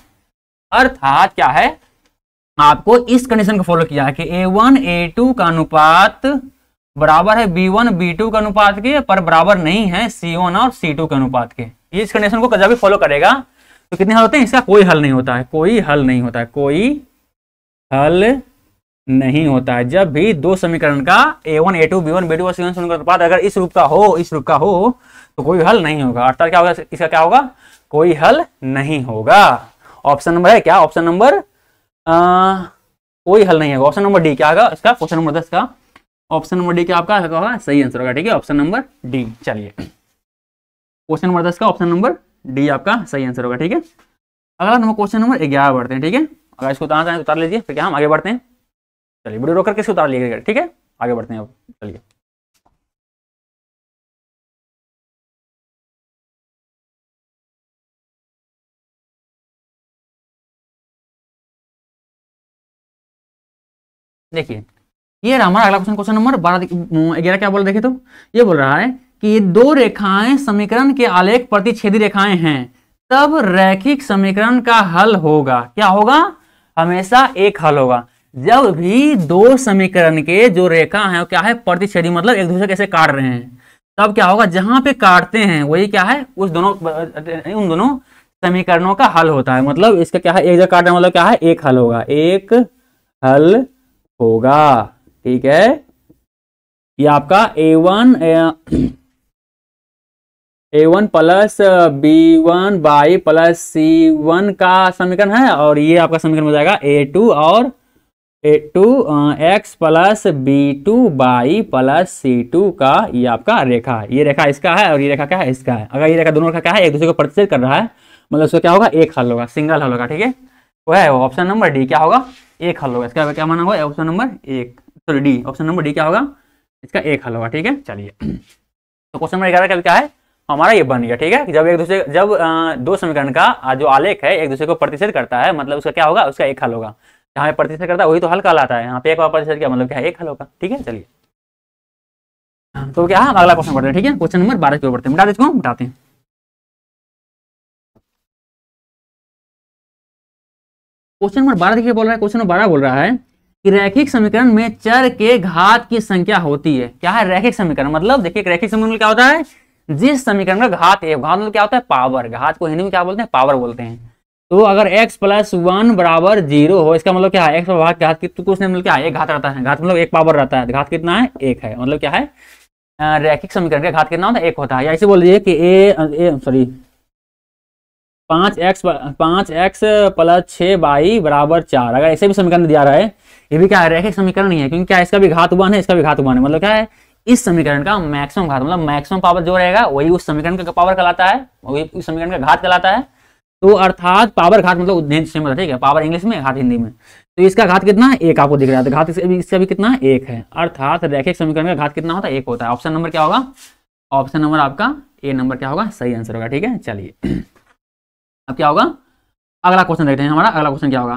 अर्थात क्या है, आपको इस कंडीशन को फॉलो किया है कि A1 A2 का अनुपात बराबर है B1 B2 का अनुपात के, पर बराबर नहीं है C1 और C2 के अनुपात के। इस कंडीशन को जब भी फॉलो करेगा तो कितने हल होते हैं, इसका कोई हल नहीं होता है, कोई हल नहीं होता है, कोई हल नहीं होता है। जब भी दो समीकरण का A1 A2 B1 B2 और C1 C2 का अनुपात अगर इस रूप का हो तो कोई हल नहीं होगा। अर्थात क्या होगा, इसका क्या होगा, कोई हल नहीं होगा। ऑप्शन नंबर है क्या, ऑप्शन नंबर कोई हल नहीं होगा। ऑप्शन नंबर डी क्या होगा इसका, क्वेश्चन नंबर 10 का ऑप्शन नंबर डी क्या आपका होगा, सही आंसर होगा, ठीक है, ऑप्शन नंबर डी। चलिए क्वेश्चन नंबर 10 का ऑप्शन नंबर डी आपका सही आंसर होगा, ठीक है। अगला नंबर क्वेश्चन नंबर 11 बढ़ते हैं, ठीक है। अगर इसको उतारना चाहें तो उतार लीजिए, फिर क्या हम आगे बढ़ते हैं। चलिए वीडियो रोक करके इसको उतार लीजिएगा, ठीक है, आगे बढ़ते हैं अब। चलिए देखिए ये रहा हमारा अगला क्वेश्चन, क्वेश्चन नंबर 11 क्या बोल, देखिए तो ये बोल रहा है कि ये दो रेखाएं समीकरण के आलेख प्रतिच्छेदी रेखाएं हैं तब रैखिक समीकरण का हल होगा, क्या होगा, हमेशा एक हल होगा। जब भी दो समीकरण के जो रेखा है वो क्या है प्रतिच्छेदी, मतलब एक दूसरे कैसे काट रहे हैं, तब क्या होगा, जहां पे काटते हैं वही क्या है उन दोनों समीकरणों का हल होता है। मतलब इसका क्या है, एक जगह काटने मतलब क्या है, एक हल होगा, एक हल होगा, ठीक है। ये आपका A1 A1 plus B1 by plus C1 का समीकरण है, और ये आपका समीकरण हो जाएगा A2 और A2 x plus B2 by plus C2 का, ये आपका रेखा है। ये रेखा इसका है और ये रेखा क्या है, इसका है। अगर ये रेखा दोनों रेखा क्या है, एक दूसरे को प्रतिच्छेद कर रहा है, मतलब उसका क्या होगा, एक हल होगा, सिंगल हल होगा। ठीक है, वो है ऑप्शन नंबर डी, क्या होगा, एक हल होगा। इसका क्या माना होगा, ऑप्शन नंबर एक, sorry D, option number D क्या होगा, इसका एक हल होगा। ठीक है, चलिए तो क्वेश्चन नंबर 11 का क्या है, हमारा ये बन गया। ठीक है, जब एक दूसरे, जब दो समीकरण का जो आलेख है एक दूसरे को प्रतिच्छेद करता है, मतलब उसका क्या होगा, उसका एक हल होगा। जहाँ पे प्रतिच्छेद करता है वही तो हल कहलाता है। यहाँ पे एक बार प्रतिच्छेद किया मतलब क्या है, एक हल होगा। ठीक है, चलिए तो क्या है, अगला क्वेश्चन पढ़ते हैं। ठीक है, क्वेश्चन नंबर 12 की ओर बढ़ते हैं। मिटा दे इसको, मिटाते हैं। क्वेश्चन नंबर 12 देखिए बोल रहा है, क्वेश्चन नंबर 12 बोल रहा है कि रैखिक समीकरण में चर के घात की संख्या होती है। क्या है रैखिक समीकरण, मतलब देखिए रैखिक समीकरण में क्या होता है, जिस समीकरण का घात एक, घात मतलब क्या होता है, पावर। घात को हिंदी में क्या बोलते हैं, पावर बोलते हैं। तो अगर x प्लस 1 बराबर 0 हो, इसका मतलब क्या है, x भाग घात की, तो कुछ नहीं, मतलब क्या है, एक घात रहता है। घात मतलब एक पावर रहता है, घात कितना है, एक है। मतलब क्या है, रैखिक समीकरण का घात कितना होता है, एक होता है। या ऐसे बोल दीजिए कि सॉरी 5x प्लस 6 बाई बराबर 4। अगर ऐसे भी समीकरण दिया रहा है, ये भी क्या है, रैखिक समीकरण नहीं है, क्योंकि क्या इसका भी घात 1 है, इसका भी घात 1 है। मतलब क्या है, इस समीकरण का मैक्सिमम घात, मतलब मैक्सिमम पावर जो रहेगा वही उस समीकरण का पावर कहलाता है, वही उस समीकरण का घात कहलाता है। तो अर्थात पावर घात मतलब सेम होता है। ठीक है, पावर इंग्लिश में, घात हिंदी में। तो इसका घात कितना है, एक आपको दिख रहा है, तो घात इसका भी कितना है, एक है। अर्थात रैखिक समीकरण का घात कितना होता है, एक होता है। ऑप्शन नंबर क्या होगा, ऑप्शन नंबर आपका ए नंबर क्या होगा, सही आंसर होगा। ठीक है, चलिए अब क्या होगा, अगला क्वेश्चन देखते हैं। हमारा अगला क्वेश्चन क्या होगा,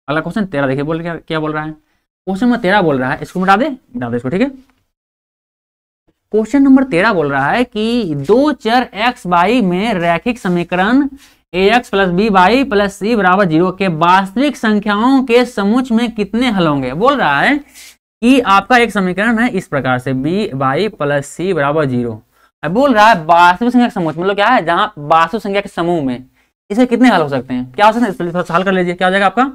अगला क्वेश्चन 13 देखिए बोल क्या बोल रहा है। क्वेश्चन नंबर 13 बोल रहा है, इसको मिटा दे इसको। ठीक है, क्वेश्चन नंबर 13 बोल रहा है कि दो चर x बाई में रैखिक समीकरण ax plus B by plus C बराबर 0 के वास्तविक संख्याओं के समुच्चय में कितने हल होंगे। बोल रहा है कि आपका एक समीकरण है इस प्रकार से, b बाई प्लस सी बराबर 0। अब बोल रहा है वास्तविक संख्या के समुच्चय, मतलब क्या है, जहां वास्तविक संख्या के समूह में इसे कितने हल हो सकते हैं, क्या हो सकते हैं, इसलिए थोड़ा हल कर लीजिए। क्या हो जाएगा आपका,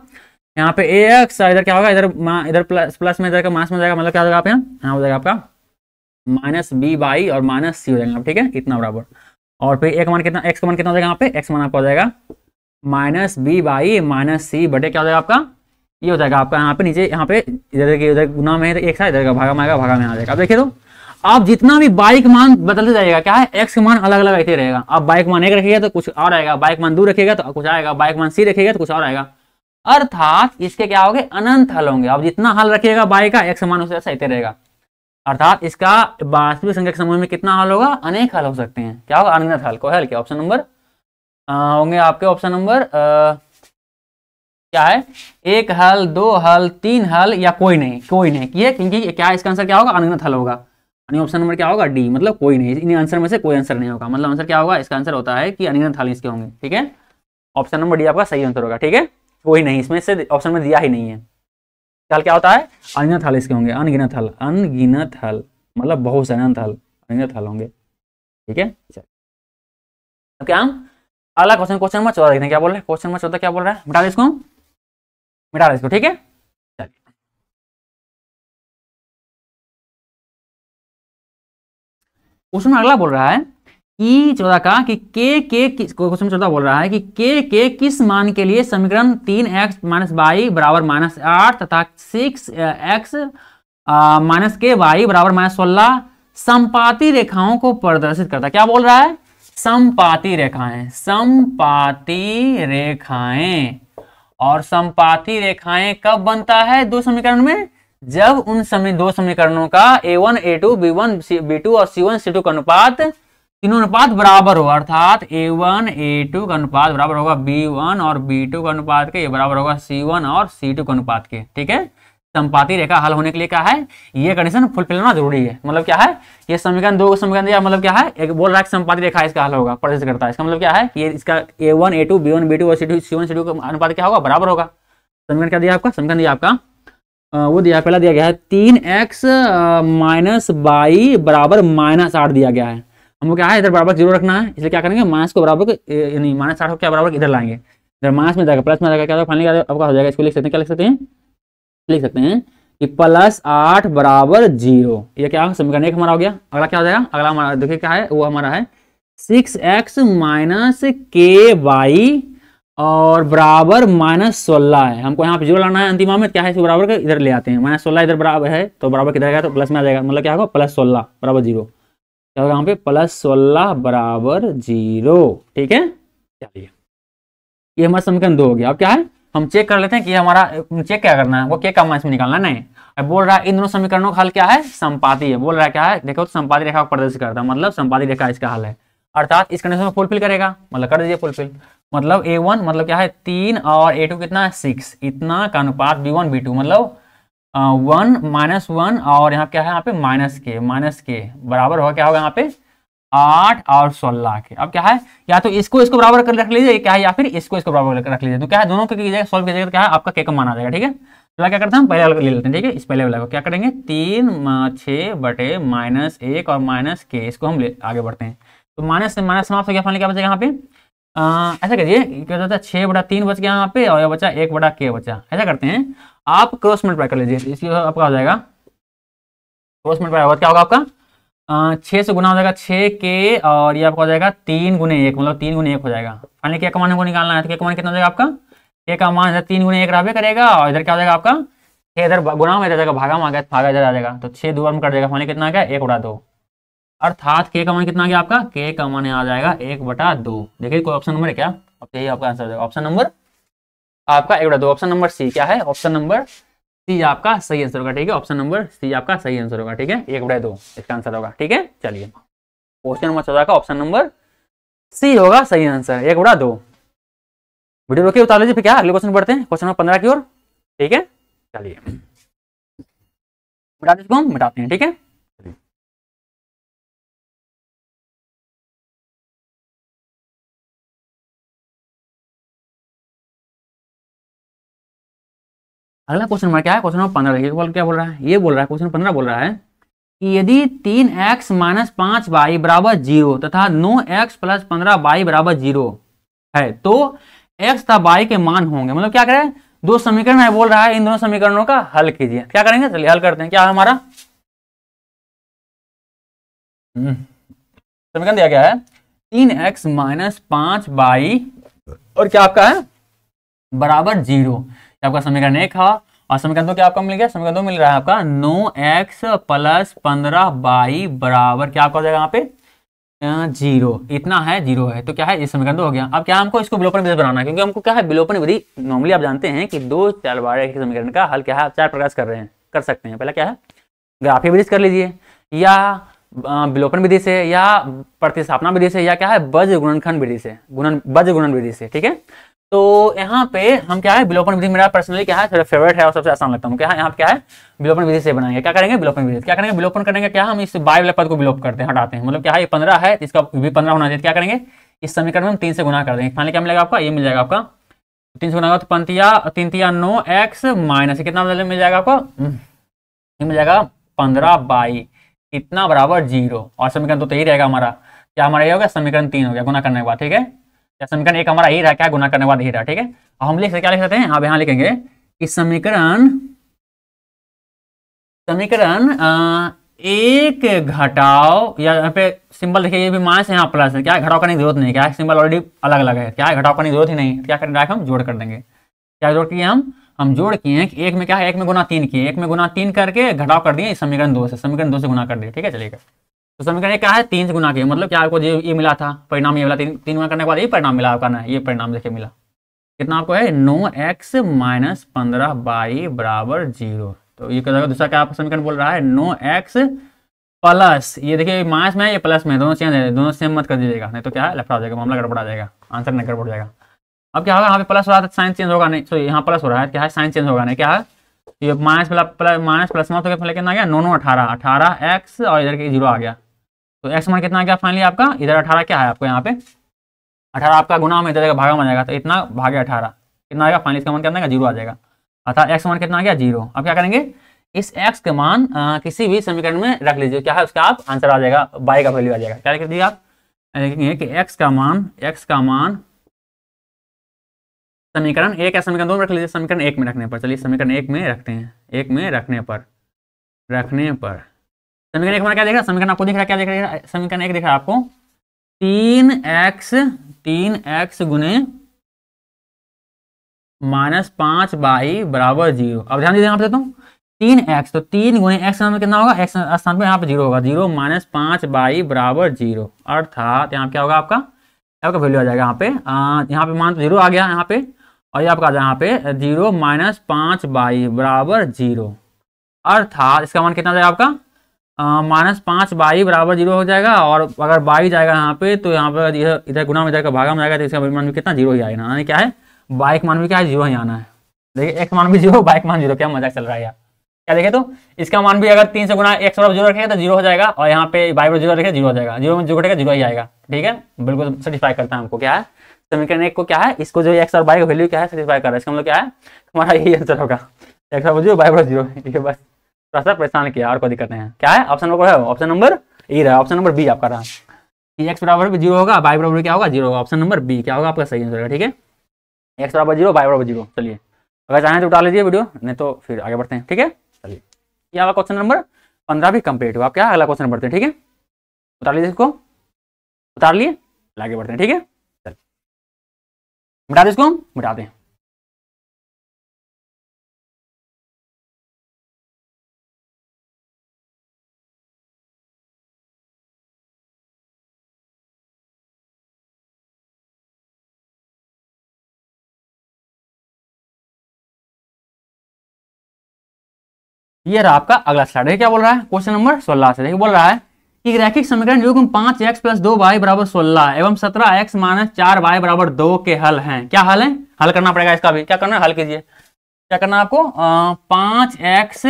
यहाँ पे ax, इधर क्या होगा, इधर प्लस में जाएगा, माइनस में जाएगा, मतलब क्या हो जाएगा आप यहाँ हो जाएगा आपका माइनस बी बाई और माइनस सी हो जाएगा। ठीक है, इतना बराबर, और फिर एक मान कितना, एक्स का मान कितना हो जाएगा, यहाँ पे एक्स मान आपका हो जाएगा माइनस बी बाई माइनस सी बटे क्या हो जाएगा आपका, ये हो जाएगा आपका यहाँ पे नीचे, यहाँ पे इधर गुना में है तो एक साथ, इधर का भागा में आएगा, भागा में आ जाएगा। अब देखिए तो आप जितना भी बाई का मान बदलते जाइएगा, क्या है, एक्स का मान अलग अलग ऐसे रहेगा। आप बाई का मान एक रखिएगा तो कुछ और आएगा, बाई का मान 2 रखिएगा तो कुछ आएगा, बाई का मान सी रखिएगा तो कुछ और आएगा। अर्थात इसके क्या होंगे, अनंत हल होंगे। आप जितना हल रखिएगा बाई का, एक्स का मान उससे ऐसे रहेगा। अर्थात इसका वास्तविक संख्या के समूह में कितना हल होगा, अनेक हल हो सकते हैं। क्या होगा, अनगिनत हल। कोई हल क्या, ऑप्शन नंबर होंगे आपके, ऑप्शन नंबर क्या है, एक हल, 2 हल, 3 हल, या कोई नहीं, कोई नहीं किए, क्योंकि क्या इसका आंसर क्या होगा, अनगिनत हल होगा। यानी ऑप्शन नंबर क्या होगा, डी, मतलब कोई नहीं, इन आंसर में से कोई आंसर नहीं होगा। मतलब आंसर क्या होगा, इसका आंसर होता है कि अनगिनत हल इसके होंगे। ठीक है, ऑप्शन नंबर डी आपका सही आंसर होगा। ठीक है, कोई नहीं, इसमें से ऑप्शन में दिया ही नहीं है। कल क्या होता है, अनगिनत हल इसके होंगे, अनगिनत हल, अनगिनत हल मतलब बहुत से अनंत हल, अनगिनत हल होंगे। ठीक है, चलिए अब क्या हम अगला क्वेश्चन, क्वेश्चन नंबर 14 देखते हैं क्या बोल रहा है। क्वेश्चन नंबर 14 क्या बोल रहा है, मिटा दे इसको, मिटा दे इसको। ठीक है, चलिए क्वेश्चन में अगला बोल रहा है कि 14 का कि के क्वेश्चन 14 बोल रहा है कि के किस मान के लिए समीकरण 3x माइनस वाई बराबर माइनस 8 तथा 6x माइनस के वाई बराबर माइनस 16 समपाती रेखाओं को प्रदर्शित करता है। क्या बोल रहा है, समपाती रेखाएं, समपाती रेखाएं। और समपाती रेखाएं कब बनता है दो समीकरण में, जब उन दो समीकरणों का a1 a2 b1 b2 और c1 c2 का अनुपात, तीनों अनुपात बराबर हो। अर्थात a1 a2 का अनुपात बराबर होगा b1 और b2 का अनुपात के, ये बराबर होगा c1 और c2 का अनुपात के। ठीक है, समपाती रेखा हल होने के लिए क्या है, ये कंडीशन फुलफिल होना जरूरी है। मतलब क्या है, ये समीकरण दो समीकरण दिया, मतलब क्या है, एक बोल रहा है समपाती रेखा इसका हल होगा, प्रदर्शित करता है। इसका मतलब क्या है, ये इसका a1 a2 b1 b2 और c1 c2 का अनुपात क्या होगा, बराबर होगा। समीकरण क्या दिया आपका, समीकरण दिया आपका वो दिया, पहला दिया गया है 3x माइनस बाई बराबर माइनस 8 दिया गया है। हमको क्या है, इधर बराबर 0 रखना है, इसलिए क्या करेंगे, माइनस को बराबर यानी माइनस 8 को क्या बराबर इधर लाएंगे, इधर माइनस में जाएगा, प्लस में जाएगा, क्या फाइनली आपका हो जाएगा। इसको लिख सकते हैं, क्या लिख सकते हैं, लिख सकते हैं कि प्लस 8 बराबर 0। ये क्या समीकरण 1 हमारा हो गया। अगला क्या हो जाएगा, अगला हमारा देखिए क्या है, वो हमारा है 6x माइनस के वाई और बराबर -16 है। हमको यहाँ पे 0 लाना है अंतिमा में, क्या है इसको बराबर का इधर ले आते हैं, -16 इधर बराबर है तो बराबर किधर गया तो प्लस में आ जाएगा, मतलब क्या होगा +16 बराबर 0, क्या होगा यहाँ पे +16 बराबर 0। ठीक है, चलिए ये हमारा समीकरण 2 हो गया। अब क्या है हम चेक कर लेते हैं कि हमारा चेक क्या करना है, वो के का मान इसमें निकालना नहीं। अब बोल रहा है इन दोनों समीकरणों का हल क्या है, संपाती है। बोल रहा है क्या है, देखो तो संपाती रेखा को प्रदर्शित करता है, मतलब संपाती रेखा इसका हल है, अर्थात इस कंडीशन में फुलफिल करेगा, मतलब कर दीजिए फुलफिल। मतलब A1 मतलब क्या है 3 और A2 कितना है 6, इतना का अनुपात B1 B2 मतलब 1 -1 और यहाँ क्या है यहाँ पे माइनस के बराबर होगा, क्या होगा यहाँ पे 8 और 16 के। अब क्या है या तो इसको बराबर कर रख लीजिए क्या है, या फिर इसको बराबर रख लीजिए, तो क्या है दोनों को कीजिएगा सॉल्व कीजिएगा तो क्या है आपका के का मान आ जाएगा। ठीक है, तो क्या करते हैं हम पहले वाला ले लेते हैं। ठीक है, इस पहले वाला को क्या करेंगे 3 6 बटे -1 और माइनस के, इसको हम आगे बढ़ते हैं तो माइनस से माइनस समाप्त हो गया, फाइनली क्या बचेगा यहाँ पे ऐसा करिए क्या होता है 6/3 बच गया यहाँ पे और यह बचा 1/k बचा। ऐसा करते हैं आप क्रॉस मल्टीप्लाई कर लीजिए, इसकी आपका हो जाएगा क्रॉस मल्टीप्लाई होगा क्या होगा आपका 6 से गुना हो जाएगा 6 के और ये आपका हो जाएगा 3 गुने 1 मतलब 3 गुने 1 हो जाएगा। फाइनली क्या का मान हमको निकालना है, तो क्या का मान कितना हो जाएगा आपका, के का मान 3 गुने 1 रहबे करेगा और इधर क्या हो जाएगा आपका 6 इधर गुना में इधर जाएगा भागा में आ गया, भागा इधर आ जाएगा तो 6 2 में कर देगा, फाइनली कितना आ गया 1/2, अर्थात के का मान कितना आ गया आपका, के का मान आ जाएगा 1/2। देखिए कोई ऑप्शन नंबर है क्या, अब यही आपका आंसर हो जाएगा ऑप्शन नंबर आपका 1/2, ऑप्शन नंबर सी क्या है, ऑप्शन नंबर सी आपका सही आंसर होगा। ठीक है, ऑप्शन नंबर सी आपका सही आंसर होगा। ठीक है, 1/2 इसका आंसर होगा। ठीक है, चलिए क्वेश्चन नंबर 14 का ऑप्शन नंबर सी होगा सही आंसर 1/2। वीडियो रोके उतार लीजिए, फिर क्या अगले क्वेश्चन बढ़ते हैं, क्वेश्चन नंबर 15 की ओर। ठीक है, चलिए इसको हम मिटाते हैं। ठीक है, अगला क्वेश्चन नंबर क्या है, क्वेश्चन नंबर 15 देखिए क्या बोल रहा है, ये बोल रहा है क्वेश्चन 15 बोल रहा है कि यदि 3x - 5y बराबर 0 तथा 9x + 15y बराबर 0 है तो x तथा y के मान होंगे। मतलब क्या करें, दो समीकरण है, बोल रहा है इन दोनों समीकरणों का हल कीजिए। क्या करेंगे, चलिए हल करते हैं। क्या है हमारा समीकरण दिया गया है 3x - 5y और क्या आपका है बराबर 0, आपका समीकरण 1 है और समीकरण 2 क्या आपका मिल गया, समीकरण 2 मिल रहा है आपका 9x + 15y बराबर क्या आपका हो जाएगा यहाँ पे 0, इतना है 0 है, तो क्या है इस समीकरण 2 हो गया। अब क्या हमको इसको विलोपन विधि बनाना है, क्योंकि हमको क्या है विलोपन विधि नॉर्मली आप जानते हैं कि 2 चर वाले समीकरण का हल क्या है, 4 प्रकार से कर सकते हैं। पहला क्या है ग्राफीय विधि से कर लीजिए या विलोपन विधि से या प्रतिस्थापना विधि से या क्या है बज गुणनखंड विधि से, बज गुणन विधि से। ठीक है, तो यहाँ पे हम क्या है विलोपन विधि मेरा पर्सनली क्या है थोड़ा फेवरेट है और सबसे आसान लगता है। क्या है यहाँ पे क्या है विलोपन विधि से बनाएंगे। क्या करेंगे विलोपन विधि, क्या करेंगे विलोपन करेंगे, क्या हम इस बाई वाले पद को विलोप करते हैं, हटाते हैं। मतलब क्या है ये 15 है तो इसका भी 15 होना चाहिए। क्या करेंगे इस समीकरण में हम 3 से गुना कर देंगे, फाइनली क्या मिलेगा आपका ये मिल जाएगा आपका 3 से गुना होगा तो 3 - 9x माइनस कितना मिल जाएगा आपको, ये मिल जाएगा 15y इतना बराबर 0 और समीकरण 2 तो यही रहेगा हमारा। क्या हमारा ये हो गया समीकरण 3 हो गया गुना करने के बाद। ठीक है, या समीकरण 1 हमारा यही रहा, क्या गुना करने के बाद यही रहा। ठीक है, अब हम क्या लिख सकते हैं, अब यहाँ लिखेंगे कि समीकरण 1 घटाओ, या यहाँ पे सिंबल देखिए ये भी माइनस है यहाँ प्लस है, क्या घटाव करने की जरूरत नहीं है, क्या है सिंबल ऑलरेडी अलग अलग है, क्या है घटाव करने की जरूरत ही नहीं है। क्या करेंगे हम जोड़ कर देंगे, क्या जोड़ किए हम जोड़ किए हैं कि 1 में क्या है 1 में गुना 3 किए, 1 में गुना 3 करके घटाव कर दिए समीकरण 2 से गुना कर दिए। ठीक है, चलिएगा तो समीकरण क्या है 3 से गुना किया, मतलब क्या आपको ये मिला था परिणाम, ये मिला 3 गुना करने के बाद ये परिणाम मिला आपका ना, ये परिणाम देखिए मिला कितना आपको है 9x - 15y बराबर 0। तो ये दूसरा क्या आपका समीकरण बोल रहा है 9x प्लस, ये देखिए माइनस में ये प्लस में, दोनों चेंज है, दोनों सेम मत कर दीजिएगा नहीं तो क्या है लफड़ा हो जाएगा, मामला गड़बड़ा जाएगा, आंसर नहीं गड़बड़ जाएगा। अब क्या होगा यहाँ पे प्लस हो रहा है साइन चेंज होगा नहीं, तो यहाँ प्लस हो रहा है क्या है साइन चेंज होगा नहीं, क्या है ये माइनस प्लस में तो कितना आ गया 9 9 18x और इधर के 0 आ गया, तो x मान कितना आ गया फाइनली आपका इधर 18 क्या है आपको यहाँ पे 18 आपका गुना में इधर भागा में जाएगा तो इतना भागे 18 कितना आएगा फाइनली इसका मान कितना आएगा 0 आ जाएगा, अर्थात x मान कितना आ गया 0। अब क्या करेंगे इस x के मान किसी भी समीकरण में रख लीजिए, क्या है उसका आप आंसर आ जाएगा, y का वैल्यू आ जाएगा। क्या लिख दीजिए आप लिखेंगे कि x का मान समीकरण 1 या समीकरण 2 में रख लीजिए, समीकरण 1 में रखने पर, चलिए समीकरण 1 में रखते हैं, 1 में रखने पर समीकरण 1 हमारा क्या देख रहा है, समीकरण आपको दिख रहा है क्या देख रहा है, समीकरण 1 दिख रहा है आपको 3x गुने -5y बराबर 0। अब ध्यान दीजिए यहाँ पे तो 3x, तो 3 गुने x में कितना होगा, x स्थान पे यहाँ पे 0 होगा, 0 -5y बराबर 0। अर्थात यहाँ क्या होगा आपका वैल्यू आ जाएगा यहाँ पे मान तो 0 आ गया यहाँ पे, और ये आपका आ जाएगा यहाँ पे 0 -5y बराबर 0। अर्थात इसका मान कितना जाएगा आपका -5y बराबर 0 हो जाएगा। और अगर y जाएगा यहाँ पे तो यहाँ पर इधर गुना में जाएगा, भागा में जाएगा, तो इसका मान भी कितना 0 ही आएगा। यानी क्या है, y का मान भी क्या है 0 ही आना है। देखिए x मान भी 0, y का मान 0, क्या मजाक चल रहा है यार। क्या देखे तो इसका मान भी अगर 3 से गुना x बराबर 0 रखेगा तो 0 हो जाएगा, और यहाँ पे y बराबर 0 रखेगा 0 हो जाएगा, 0 में जो घटेगा 0 ही आएगा। ठीक है, बिल्कुल सेटिस्फाई करता है हमको। क्या है समीकरण 1 को, क्या है इसको जो x और y का वैल्यू क्या है सेटिस्फाई कर रहा है, इसका मतलब क्या है हमारा यही आंसर होगा, x बराबर 0 y बराबर 0। ये बस थोड़ा सा परेशान किया, और कोई दिक्कत नहीं है। क्या है ऑप्शन नंबर है, ऑप्शन नंबर ई रहा, ऑप्शन नंबर बी आपका रहा, x बराबर 0 होगा, y बराबर क्या होगा 0 होगा, ऑप्शन नंबर बी क्या होगा आपका सही आंसर। ठीक है, x बराबर 0 y बराबर 0। चलिए अगर चाहें तो उठा लीजिए वीडियो, नहीं तो फिर आगे बढ़ते हैं। ठीक है, चलिए ये आपका क्वेश्चन नंबर 15 भी कंप्लीट हुआ। आप क्या अगला क्वेश्चन बढ़ते हैं। ठीक है, उतार लीजिए इसको, उतार लिए, आगे बढ़ते हैं। ठीक है, चलिए मिटा दे इसको, मिटा दें। ये रहा आपका अगला स्लाइड है। क्या बोल रहा है क्वेश्चन नंबर 16 से, देखिए बोल रहा है कि रैखिक समीकरण युग्म 5x + 2y बराबर 16 एवं 17x - 4y बराबर 2 के हल हैं। क्या हल है, हल करना पड़ेगा इसका भी। क्या करना है, हल कीजिए। क्या करना है आपको, 5x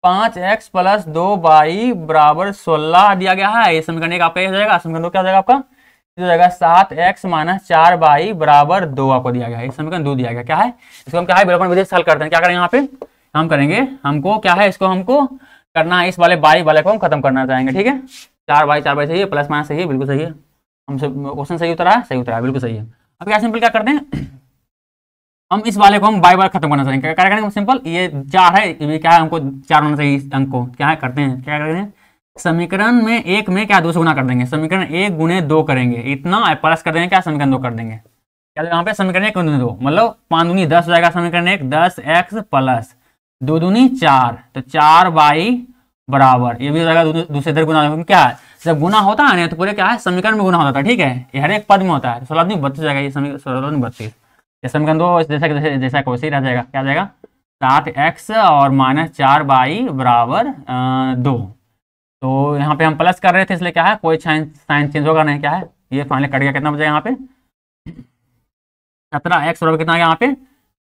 + 2y बराबर 16 दिया गया है। ये समीकरण एक आपका हो जाएगा। समीकरण 2 क्या हो जाएगा आपका, हो जाएगा 7x - 4y बराबर 2 आपको दिया गया है। समीकरण 2 दिया गया। क्या है इसको हम क्या है विलोपन विधि से हल करते हैं। क्या करेंगे यहाँ पे हम करेंगे, हमको क्या है इसको हमको करना है, इस वाले बाई वाले को हम खत्म करना चाहेंगे। ठीक है, 4y सही है, प्लस माइनस सही है, बिल्कुल सही है। हमसे क्वेश्चन सही उतरा है, सही उतरा है, बिल्कुल सही है। अब क्या सिंपल क्या करते हैं, हम इस वाले को हम बाई बार खत्म करना चाहेंगे। क्या करेंगे सिंपल, ये 4 है, ये क्या है हमको 4 होना चाहिए इस अंक को। क्या है करते हैं, क्या करते हैं समीकरण में 1 में क्या 2 से गुना कर देंगे, समीकरण 1 गुने 2 करेंगे, इतना प्लस कर देंगे क्या समीकरण 2 कर देंगे। क्या यहाँ पे समीकरण 1 गुने 2 मतलब 5 दूनी 10 हो जाएगा। समीकरण 1 10x प्लस 2 दूनी 4, तो 4y बराबर ये भी हो जाएगा दूसरे इधर गुना। क्या है जब गुना होता है ना तो पूरे क्या है समीकरण में गुना होता है। ठीक है, ये हर एक पद में होता है। 16 दूनी 32 जाएगा, ये समीकरण 16 दूनी 32, ये समीकरण 2 जैसा वैसे ही रह जाएगा। क्या जाएगा 7x और -4y बराबर 2। तो यहाँ पे हम प्लस कर रहे थे इसलिए क्या है कोई साइन चेंज होगा नहीं। क्या है ये फाइनली कट गया, कितना बचेगा यहाँ पे 17x बराबर कितना आ गया यहाँ पे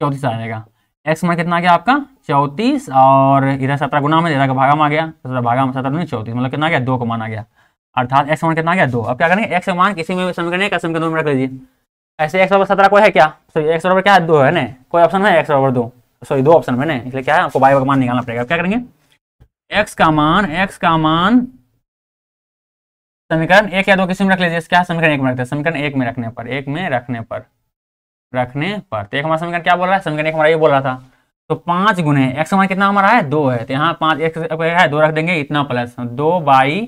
34 आ जाएगा। x में कितना आ गया आपका 34 और इधर 17 गुना में इधर का भागा में आ गया, 17 भागा में 17 नहीं 34 मतलब कितना आ गया 2 का मान आ गया। अर्थात x मान कितना आ गया 2। अब क्या करेंगे x का मान किसी में समीकरण का समीकरण 2 में रख लीजिए। ऐसे x बराबर 17 कोई है क्या, सॉरी x बराबर क्या है 2 है ना, कोई ऑप्शन है x बराबर 2, सॉरी 2 ऑप्शन में ना, इसलिए क्या है आपको y का मान निकालना पड़ेगा। क्या करेंगे x का मान समीकरण 1 या 2 किसी में रख लीजिए। क्या समीकरण 1 में रखते हैं, समीकरण 1 में रखने पर तो एक हमारा समीकरण क्या बोल रहा है, समीकरण 1 हमारा ये बोल रहा था। तो 5 गुने x का मान कितना हमारा है 2 है, तो यहाँ 5 x है 2 रख देंगे, इतना प्लस 2y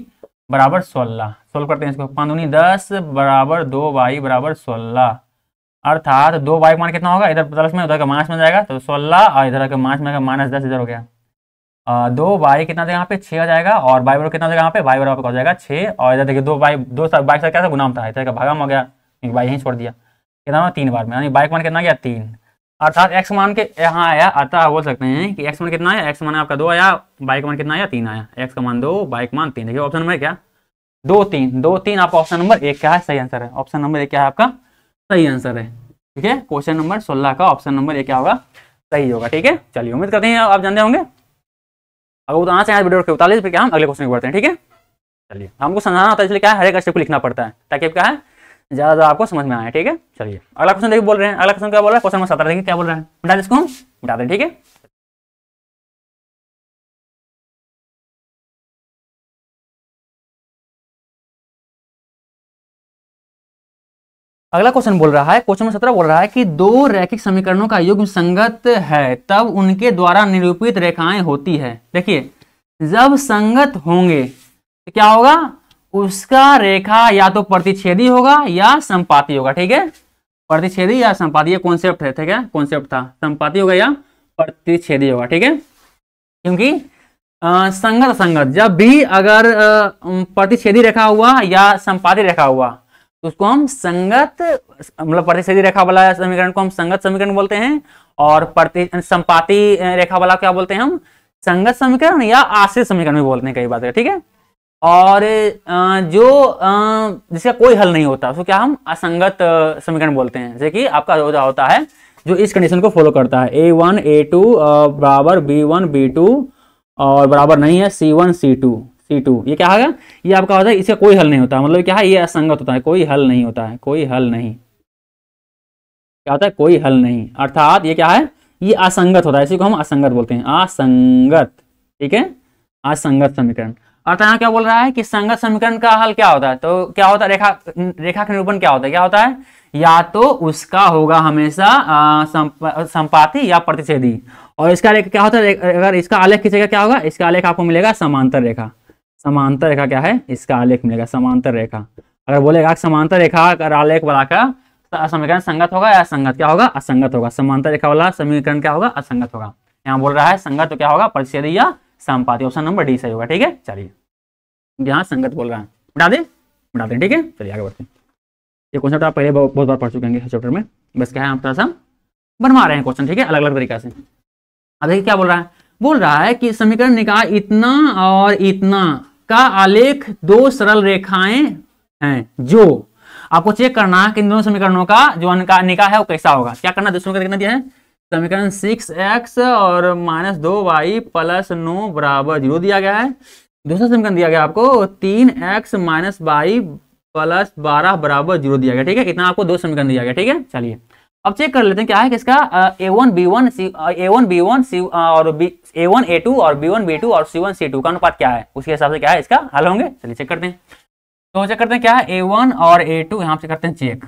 बराबर 16। सोल्व करते हैं इसको, 5 दूनी 10 बराबर 2y बराबर 16। अर्थात 2y का मान कितना होगा, इधर प्लस में उधर का माइनस में जाएगा तो 16 और इधर का माइनस 10 इधर हो गया। 2y कितना देगा यहाँ पे 6 आ जाएगा, और y बराबर कितना देगा यहाँ पे y बराबर हो जाएगा 6, और इधर देखिए 2y 2 बाइक से क्या गुना था, इधर का भागा में हो गया, y यहीं छोड़ दिया, कितना 3 बार में, यानी बाइक मान कितना गया 3। अर्थात x मान के यहाँ आया, अतः बोल सकते हैं कि x मान कितना आया, x मान आपका 2 आया, बाइक मान कितना आया 3 आया, x का मान 2 बाइक मान 3। देखिए ऑप्शन नंबर क्या 2 3 आपका ऑप्शन नंबर 1 क्या है सही आंसर है। ऑप्शन नंबर 1 क्या है आपका सही आंसर है। ठीक है, क्वेश्चन नंबर 16 का ऑप्शन नंबर 1 क्या होगा सही होगा। ठीक है, चलिए उम्मीद करते हैं आप जानते होंगे। अगर उतना से वीडियो के उतार लीजिए, फिर क्या हम अगले क्वेश्चन को बढ़ते हैं। ठीक है, चलिए हमको समझाना होता है इसलिए क्या है हर एक स्टेप को लिखना पड़ता है ताकि क्या है ज्यादा आपको समझ में आए। ठीक है, चलिए अगला क्वेश्चन देखिए बोल रहे हैं, अगला क्वेश्चन क्या बोल रहा है, क्वेश्चन नंबर 17 देखिए क्या बोल रहा है, मिटा दे इसको हम मिटा दें। ठीक है, अगला क्वेश्चन बोल रहा है, क्वेश्चन नंबर 17 बोल रहा है कि दो रैखिक समीकरणों का युग्म संगत है तब उनके द्वारा निरूपित रेखाएं होती है। देखिए जब संगत होंगे तो क्या होगा, उसका रेखा या तो प्रतिच्छेदी होगा या संपाती होगा। ठीक है, प्रतिच्छेदी या संपाती, ये कॉन्सेप्ट है, ठीक है, कॉन्सेप्ट था, संपाती होगा या प्रतिच्छेदी होगा। ठीक है, क्योंकि संगत संगत जब भी अगर प्रतिच्छेदी रेखा हुआ या संपाती रेखा हुआ तो उसको हम संगत, मतलब प्रतिच्छेदी रेखा वाला समीकरण को हम संगत समीकरण बोलते हैं, और संपाती रेखा वाला क्या बोलते हैं हम, संगत समीकरण या आश्रित समीकरण भी बोलते हैं कई बार। ठीक है, और जो जिसका कोई हल नहीं होता उसको क्या हम असंगत समीकरण बोलते हैं। जैसे कि आपका जो होता है जो इस कंडीशन को फॉलो करता है, a1 a2 बराबर b1 b2 और बराबर नहीं है c1 c2, ये क्या होगा, ये आपका होता है इसका कोई हल नहीं होता, मतलब क्या है, ये असंगत होता है, कोई हल नहीं होता है, कोई हल नहीं, क्या होता है, कोई हल नहीं, अर्थात ये क्या है, ये असंगत होता है, इसी को हम असंगत बोलते हैं, असंगत। ठीक है, असंगत समीकरण। अर्थात यहाँ क्या बोल रहा है कि संगत समीकरण का हल क्या होता है, तो क्या होता है, रेखा का निरूपण क्या होता है, क्या होता है, या तो उसका होगा हमेशा संपाती या प्रतिच्छेदी, और इसका आलेख क्या होता है, अगर इसका आलेख खींचेगा क्या होगा, इसका आलेख आपको मिलेगा समांतर रेखा। समांतर रेखा क्या है, इसका आलेख मिलेगा समांतर रेखा। अगर बोलेगा समांतर रेखा का आलेख वाला का समीकरण संगत होगा या असंगत, क्या होगा, असंगत होगा। समांतर रेखा वाला समीकरण क्या होगा, असंगत होगा। यहाँ बोल रहा है संगत, तो क्या होगा, प्रतिच्छेदी या संपाती, ऑप्शन नंबर डी सही होगा। ठीक है, चलिए यहाँ संगत बोल रहा है, बता दें। ठीक है, चलिए आगे बढ़ते हैं। ये क्वेश्चन आप पहले बहुत बार पढ़ चुके हैं चैप्टर में, बस क्या है हम थोड़ा सा बनवा रहे हैं क्वेश्चन। ठीक है, अलग अलग तरीका से। अब देखिए क्या बोल रहा है कि समीकरण निकाय इतना और इतना का आलेख दो सरल रेखाएं हैं, जो आपको चेक करना है कि इन दोनों समीकरणों का जो निकाय है वो कैसा होगा। क्या करना है, दूसरों का कितना दिया है, समीकरण 6x और -2y + 9 बराबर 0 दिया गया है। दूसरा समीकरण दिया गया आपको 3x - y + 12 बराबर 0 दिया गया। ठीक है, इतना आपको दो समीकरण दिया गया। ठीक है, चलिए अब चेक कर लेते हैं क्या है कि इसका a1 b1 c और a1 a2 और b1 b2 और c1 c2 का अनुपात क्या है, उसके हिसाब से क्या है इसका हल होंगे। चलिए चेक करते हैं। तो चेक करते हैं क्या है, a1 और a2 यहाँ से करते हैं check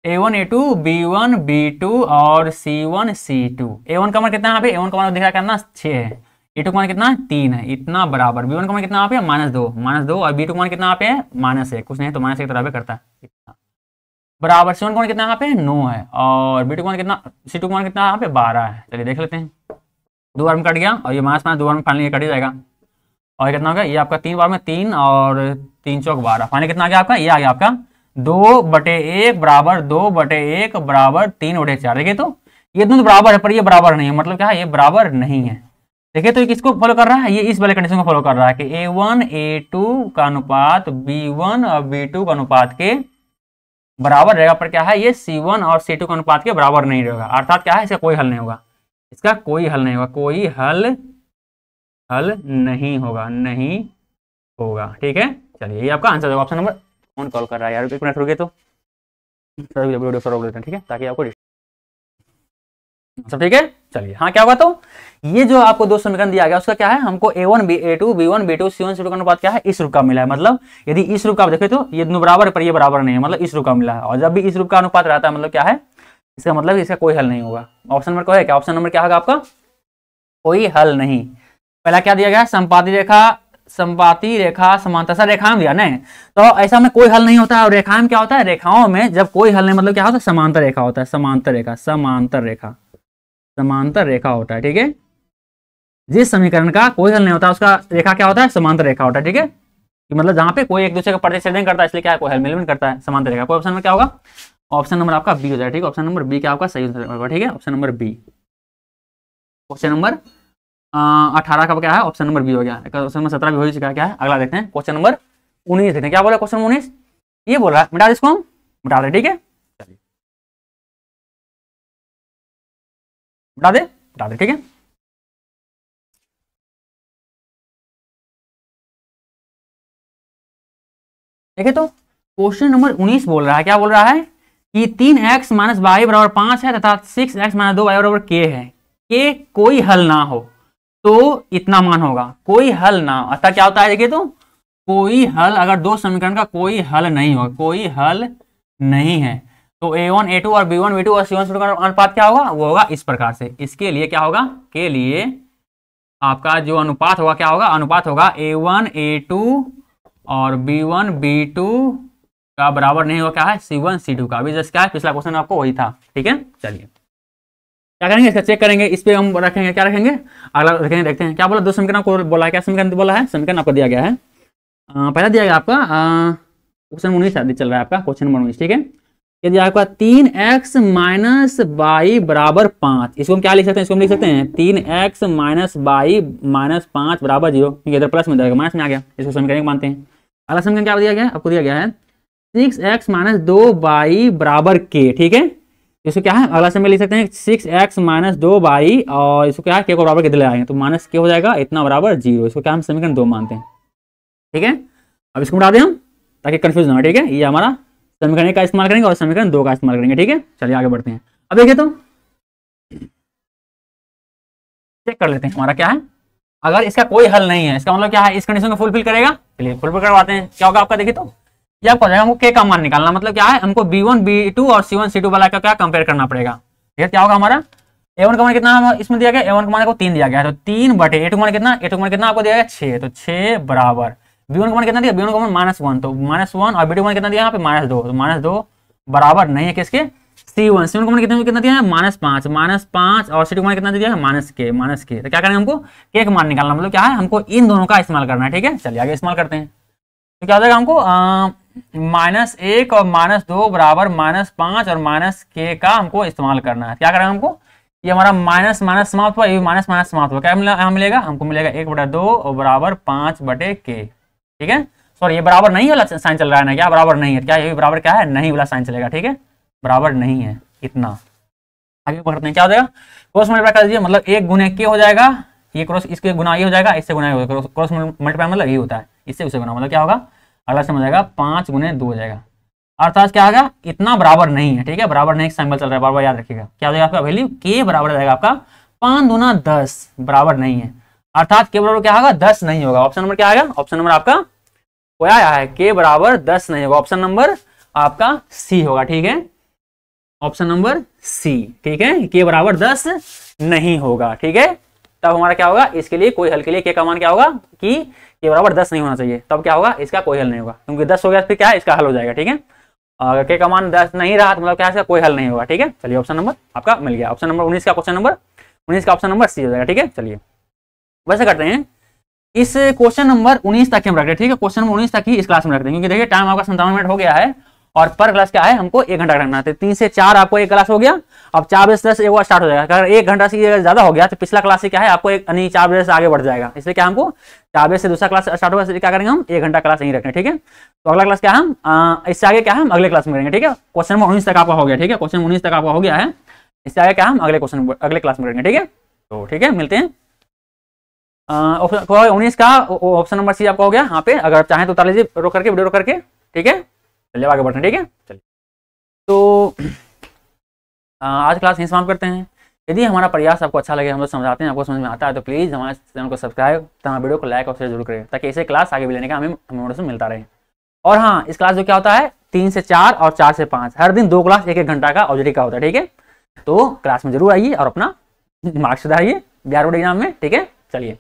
a1 a2 b1 b2 और c1 c2। a1 का मान कितना है यहाँ पे, a1 का मान दिख रहा है कितना 6 है, a2 का मान कितना है 3 है, इतना बराबर b1 का मान कितना यहाँ पे -2 और b2 का मान कितना यहाँ पे है -1, कुछ नहीं तो -1 तरह करता है, इतना बराबर c1 का मान कितना यहाँ पे 9 है और b2 का मान कितना, c2 का मान कितना यहाँ पे 12 है। चलिए देख लेते हैं, 2 बार में कट गया और ये -2 बार में फाइनली कट ही जाएगा। और कितना हो गया, ये आपका 3 बार में 3 और 3 चौक 12, फाइनली कितना आ गया आपका, ये आ गया आपका 2/1 बराबर 2/1 बराबर 3/4। देखिए तो ये दोनों बराबर है पर ये बराबर नहीं है, मतलब क्या है, ये बराबर नहीं है। देखिए तो ये किसको फॉलो कर रहा है, ये इस वाले कंडीशन को फॉलो कर रहा है कि a1 a2 का अनुपात b1 और b2 का अनुपात के बराबर रहेगा, पर क्या है, ये c1 और c2 का अनुपात के बराबर नहीं रहेगा। अर्थात क्या है, इसका कोई हल नहीं होगा, इसका कोई हल नहीं होगा, कोई हल नहीं होगा। ठीक है, चलिए ये आपका आंसर होगा ऑप्शन नंबर। कौन कॉल कर रहा है यार, एक मिनट रुके तो वीडियो सॉल्व लेते हैं। ठीक है, ताकि आपको सब ठीक है। चलिए हाँ क्या होगा, तो ये जो आपको दो समीकरण दिया गया उसका क्या है, हमको a1 a2 b1 b2 c1 c2 का अनुपात क्या है, इस रूप का मिला है। मतलब यदि इस रूप का आप देखें तो ये दोनों बराबर है पर ये बराबर नहीं है, मतलब इस रूप का मिला है। और जब भी इस रूप का अनुपात रहता है मतलब क्या है, इसका मतलब इसका कोई हल नहीं होगा। ऑप्शन नंबर क्या है, क्या ऑप्शन नंबर क्या होगा आपका, कोई हल नहीं। पहला क्या दिया गया, संपाती रेखा समांतर रेखा दिया ना, तो ऐसा में कोई हल नहीं होता है। और रेखा में क्या होता है, रेखाओं में जब कोई हल नहीं मतलब क्या होता है, समांतर रेखा होता है, समांतर रेखा होता है। ठीक है, जिस समीकरण का कोई हल नहीं होता उसका रेखा क्या होता है, समांतर रेखा होता है। ठीक है, मतलब जहां पे कोई एक दूसरे का प्रतिच्छेदन करता है इसलिए क्या है, कोई हल मिल करता है, समांतर रेखा। कोई ऑप्शन में क्या होगा, ऑप्शन नंबर आपका बी हो जाएगा। ठीक है, ऑप्शन नंबर बी क्या होगा, सही होगा। ठीक है, option number b. Question number 18 का क्या है, ऑप्शन नंबर बी हो गया। क्वेश्चन नंबर 17 भी हो चुका है, क्या है अगला देखते हैं। क्वेश्चन नंबर 19 देखते हैं, क्या बोला क्वेश्चन 19, ये बोल रहा है मिटा दे इसको, हम मिटा दे। ठीक है, चलिए मिटा दे। ठीक है, देखिए तो क्वेश्चन नंबर 19 बोल रहा है, क्या बोल रहा है कि 3x - y बराबर 5 है तथा 6x - 2y बराबर k है, के कोई हल ना हो तो इतना मान होगा। कोई हल ना, अतः क्या होता है, देखिए तो कोई हल, अगर दो समीकरण का कोई हल नहीं होगा, कोई हल नहीं है, तो a1 a2 और b1 b2 और c1 c2 का अनुपात क्या होगा, वो होगा इस प्रकार से। इसके लिए क्या होगा, के लिए आपका जो अनुपात होगा क्या होगा, अनुपात होगा A1 A2 और B1 B2 का बराबर नहीं होगा क्या है C1 C2 का। अभी जस्ट क्या है पिछला क्वेश्चन आपको वही था, ठीक है। चलिए क्या करेंगे, इसका चेक करेंगे, इस पे हम रखेंगे, क्या रखेंगे, अगला रखेंगे, देखते हैं क्या बोला। दो समीकरण आपको बोला है, क्या समीकरण बोला है, समीकरण आपको दिया गया है, पहला दिया गया आपका क्वेश्चन 19 चल रहा है आपका, क्वेश्चन नंबर 19, ठीक है। ये दिया आपका 3x माइनस वाई बराबर 5, इसको हम क्या लिख सकते हैं, इसको हम लिख सकते हैं 3x माइनस वाई माइनस 5 बराबर 0, क्योंकि इधर प्लस में जाएगा माइनस में आ गया, इसको समीकरण मानते हैं। अगला समीकरण क्या दिया गया है, आपको दिया गया है 6x माइनस 2y बराबर k, ठीक है। इसको क्या है, अगला समीकरण लिख सकते हैं 6x माइनस 2y, और इसको क्या है k को बराबर कितने आएंगे, तो माइनस k हो जाएगा इतना बराबर 0, इसको क्या हम समीकरण 2 मानते हैं, ठीक है। अब इसको बढ़ा दें हम ताकि कंफ्यूज ना हो, ठीक है। ये हमारा समीकरण 1 का इस्तेमाल करेंगे और समीकरण 2 का इस्तेमाल करेंगे, ठीक है। चलिए आगे बढ़ते हैं। अब देखिए तो चेक कर लेते हैं हमारा क्या है, अगर इसका कोई हल नहीं है, इसका मतलब क्या है, इस कंडीशन को फुलफिल करेगा। चलिए फुलफिल करवाते हैं, क्या होगा आपका, देखिए तो ये आपको हो जाएगा, हमको k का मान निकालना, मतलब क्या है, हमको B1 B2 और C1 C2 वाला का क्या कंपेयर करना पड़ेगा। ये क्या होगा हमारा, A1 का मान कितना इसमें दिया गया, A1 का मान को 3 दिया गया है, तो 3 बटे A2 का मान कितना, A2 का मान कितना आपको दिया गया 6, तो 6 बराबर B1 का मान कितना दिया, B1 का मान -1, तो -1, और B2 का मान कितना दिया यहाँ पे -2, तो -2 बराबर नहीं है किसके, C1 का मान कितना दिया है -5 और C2 का मान कितना दिया है -k, तो क्या करेंगे, हमको k का मान निकालना, मतलब क्या है, हमको इन दोनों का इस्तेमाल करना है, ठीक है। चलिए आगे इस्तेमाल करते हैं, तो क्या हो जाएगा हमको -1 और -2 बराबर -5 और -k का हमको इस्तेमाल करना है। क्या करेंगे हमको, ये हमारा माइनस माइनस समाप्त हुआ, ये माइनस माइनस समाप्त हुआ, क्या यहाँ मिलेगा, हमको मिलेगा 1/2 और बराबर 5/k, ठीक है। सॉरी ये बराबर नहीं वाला साइन चल रहा है ना, क्या बराबर नहीं है, क्या ये बराबर क्या है, नहीं वाला साइन चलेगा, ठीक है, बराबर नहीं है इतना। आगे बढ़ते हैं, क्या हो जाएगा, क्रॉस मल्टीप्लाई कर दीजिए, मतलब 1 गुने k हो जाएगा, ये क्रॉस इसके गुना ये हो जाएगा, इससे गुना ये हो जाएगा, क्रॉस मल्टीप्लाई मतलब ये होता है, इससे उसे गुना, मतलब क्या होगा, अगला समझ जाएगा 5 गुने 2 हो जाएगा, अर्थात क्या होगा, इतना बराबर नहीं है, ठीक है, बराबर नहीं सिंबल चल रहा है, बार बार याद रखिएगा। क्या हो जाएगा आपका वैल्यू, k बराबर हो जाएगा आपका 5 दूना 10, बराबर नहीं है, अर्थात k बराबर क्या होगा 10 नहीं होगा। ऑप्शन नंबर क्या आएगा, ऑप्शन नंबर आपका क्या आया है, k बराबर 10 नहीं होगा, ऑप्शन नंबर आपका सी होगा, ठीक है, ऑप्शन नंबर सी, ठीक है, k बराबर 10 नहीं होगा, ठीक है। तब हमारा क्या होगा, इसके लिए कोई हल के लिए k का मान क्या होगा कि k बराबर 10 नहीं होना चाहिए, तब क्या होगा, इसका कोई हल नहीं होगा, क्योंकि 10 हो गया फिर क्या है, इसका हल हो जाएगा, ठीक है। अगर k का मान 10 नहीं रहा तो मतलब क्या है, इसका कोई हल नहीं होगा, ठीक है। चलिए ऑप्शन नंबर आपका मिल गया, ऑप्शन नंबर 19 का क्वेश्चन नंबर 19 का ऑप्शन नंबर सी हो जाएगा, ठीक है। चलिए वैसे करते हैं, इस क्वेश्चन नंबर 19 तक हम रखते हैं, ठीक है, क्वेश्चन नंबर 19 तक ही इस क्लास में रखते हैं, क्योंकि देखिए टाइम आपका 57 मिनट हो गया है, और पर क्लास क्या है, हमको 1 घंटा रखना है, 3 से 4 आपको एक क्लास हो गया, अब 4 बजे से 10 एक बार स्टार्ट हो जाएगा, अगर 1 घंटा से ज्यादा हो गया तो पिछला क्लास से क्या है, आपको 4 बजे से आगे बढ़ जाएगा, इसलिए क्या हमको 4 बजे से दूसरा क्लास स्टार्ट होगा, क्या करेंगे हम 1 घंटा क्लास यहीं रखें, ठीक है। तो अगला क्लास क्या हम इससे आगे क्या हम अगले क्लास में करेंगे, ठीक है। क्वेश्चन नंबर 19 तक आपका हो गया, ठीक है, क्वेश्चन 19 तक आपका हो गया है, इससे आगे क्या हम अगले क्लास में करेंगे, ठीक है। तो ठीक है, मिलते हैं। 19 का ऑप्शन नंबर सी आपका हो गया यहाँ पे, अगर चाहें तो उतार लीजिए रोक करके, वीडियो रोक करके, ठीक है। चलिए आगे बढ़ते हैं, ठीक है। चलिए तो आज क्लास यहीं समाप्त करते हैं। यदि हमारा प्रयास आपको अच्छा लगे, हम लोग समझाते हैं, आपको समझ में आता है, तो प्लीज़ हमारे चैनल को सब्सक्राइब तथा वीडियो को लाइक और शेयर जरूर करें, ताकि ऐसे क्लास आगे भी लेने का हमें मोटिवेशन मिलता रहे। और हाँ, इस क्लास जो क्या होता है 3 से 4 और 4 से 5 हर दिन 2 क्लास 1-1 घंटा का ऑब्जेक्टिव का होता है, ठीक है। तो क्लास में जरूर आइए और अपना मार्क्स सुधारिए बिहार बोर्ड एग्जाम में, ठीक है। चलिए,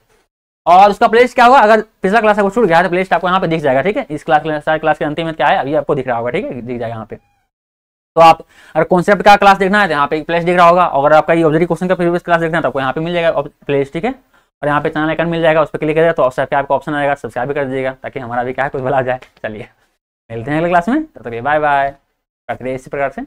और उसका प्लेलिस्ट क्या होगा, अगर पिछला क्लास आपको छूट गया है तो प्लेलिस्ट आपको यहाँ पे दिख जाएगा, ठीक है। इस क्लास के अंतिम में क्या है अभी आपको दिख रहा होगा, ठीक है, दिख जाएगा यहाँ पे। तो आप अगर कॉन्सेप्ट का क्लास देखना है तो यहाँ पे प्लेलिस्ट दिख रहा होगा, अगर आपका ये ऑब्जेक्टिव क्वेश्चन का प्रीवियस क्लास देखना है तो आपको यहाँ पे मिल जाएगा प्लेलिस्ट, ठीक है। और यहाँ पे चैनल आइकन मिल जाएगा, उस पर क्लिक करेगा तो सब्सक्राइब का ऑप्शन आएगा, सब्सक्राइब भी कर दीजिएगा, ताकि हमारा भी क्या है कुछ भला आ जाए। चलिए मिलते हैं अगले क्लास में, तब तक बाय बाय, करते रहिए इसी प्रकार से।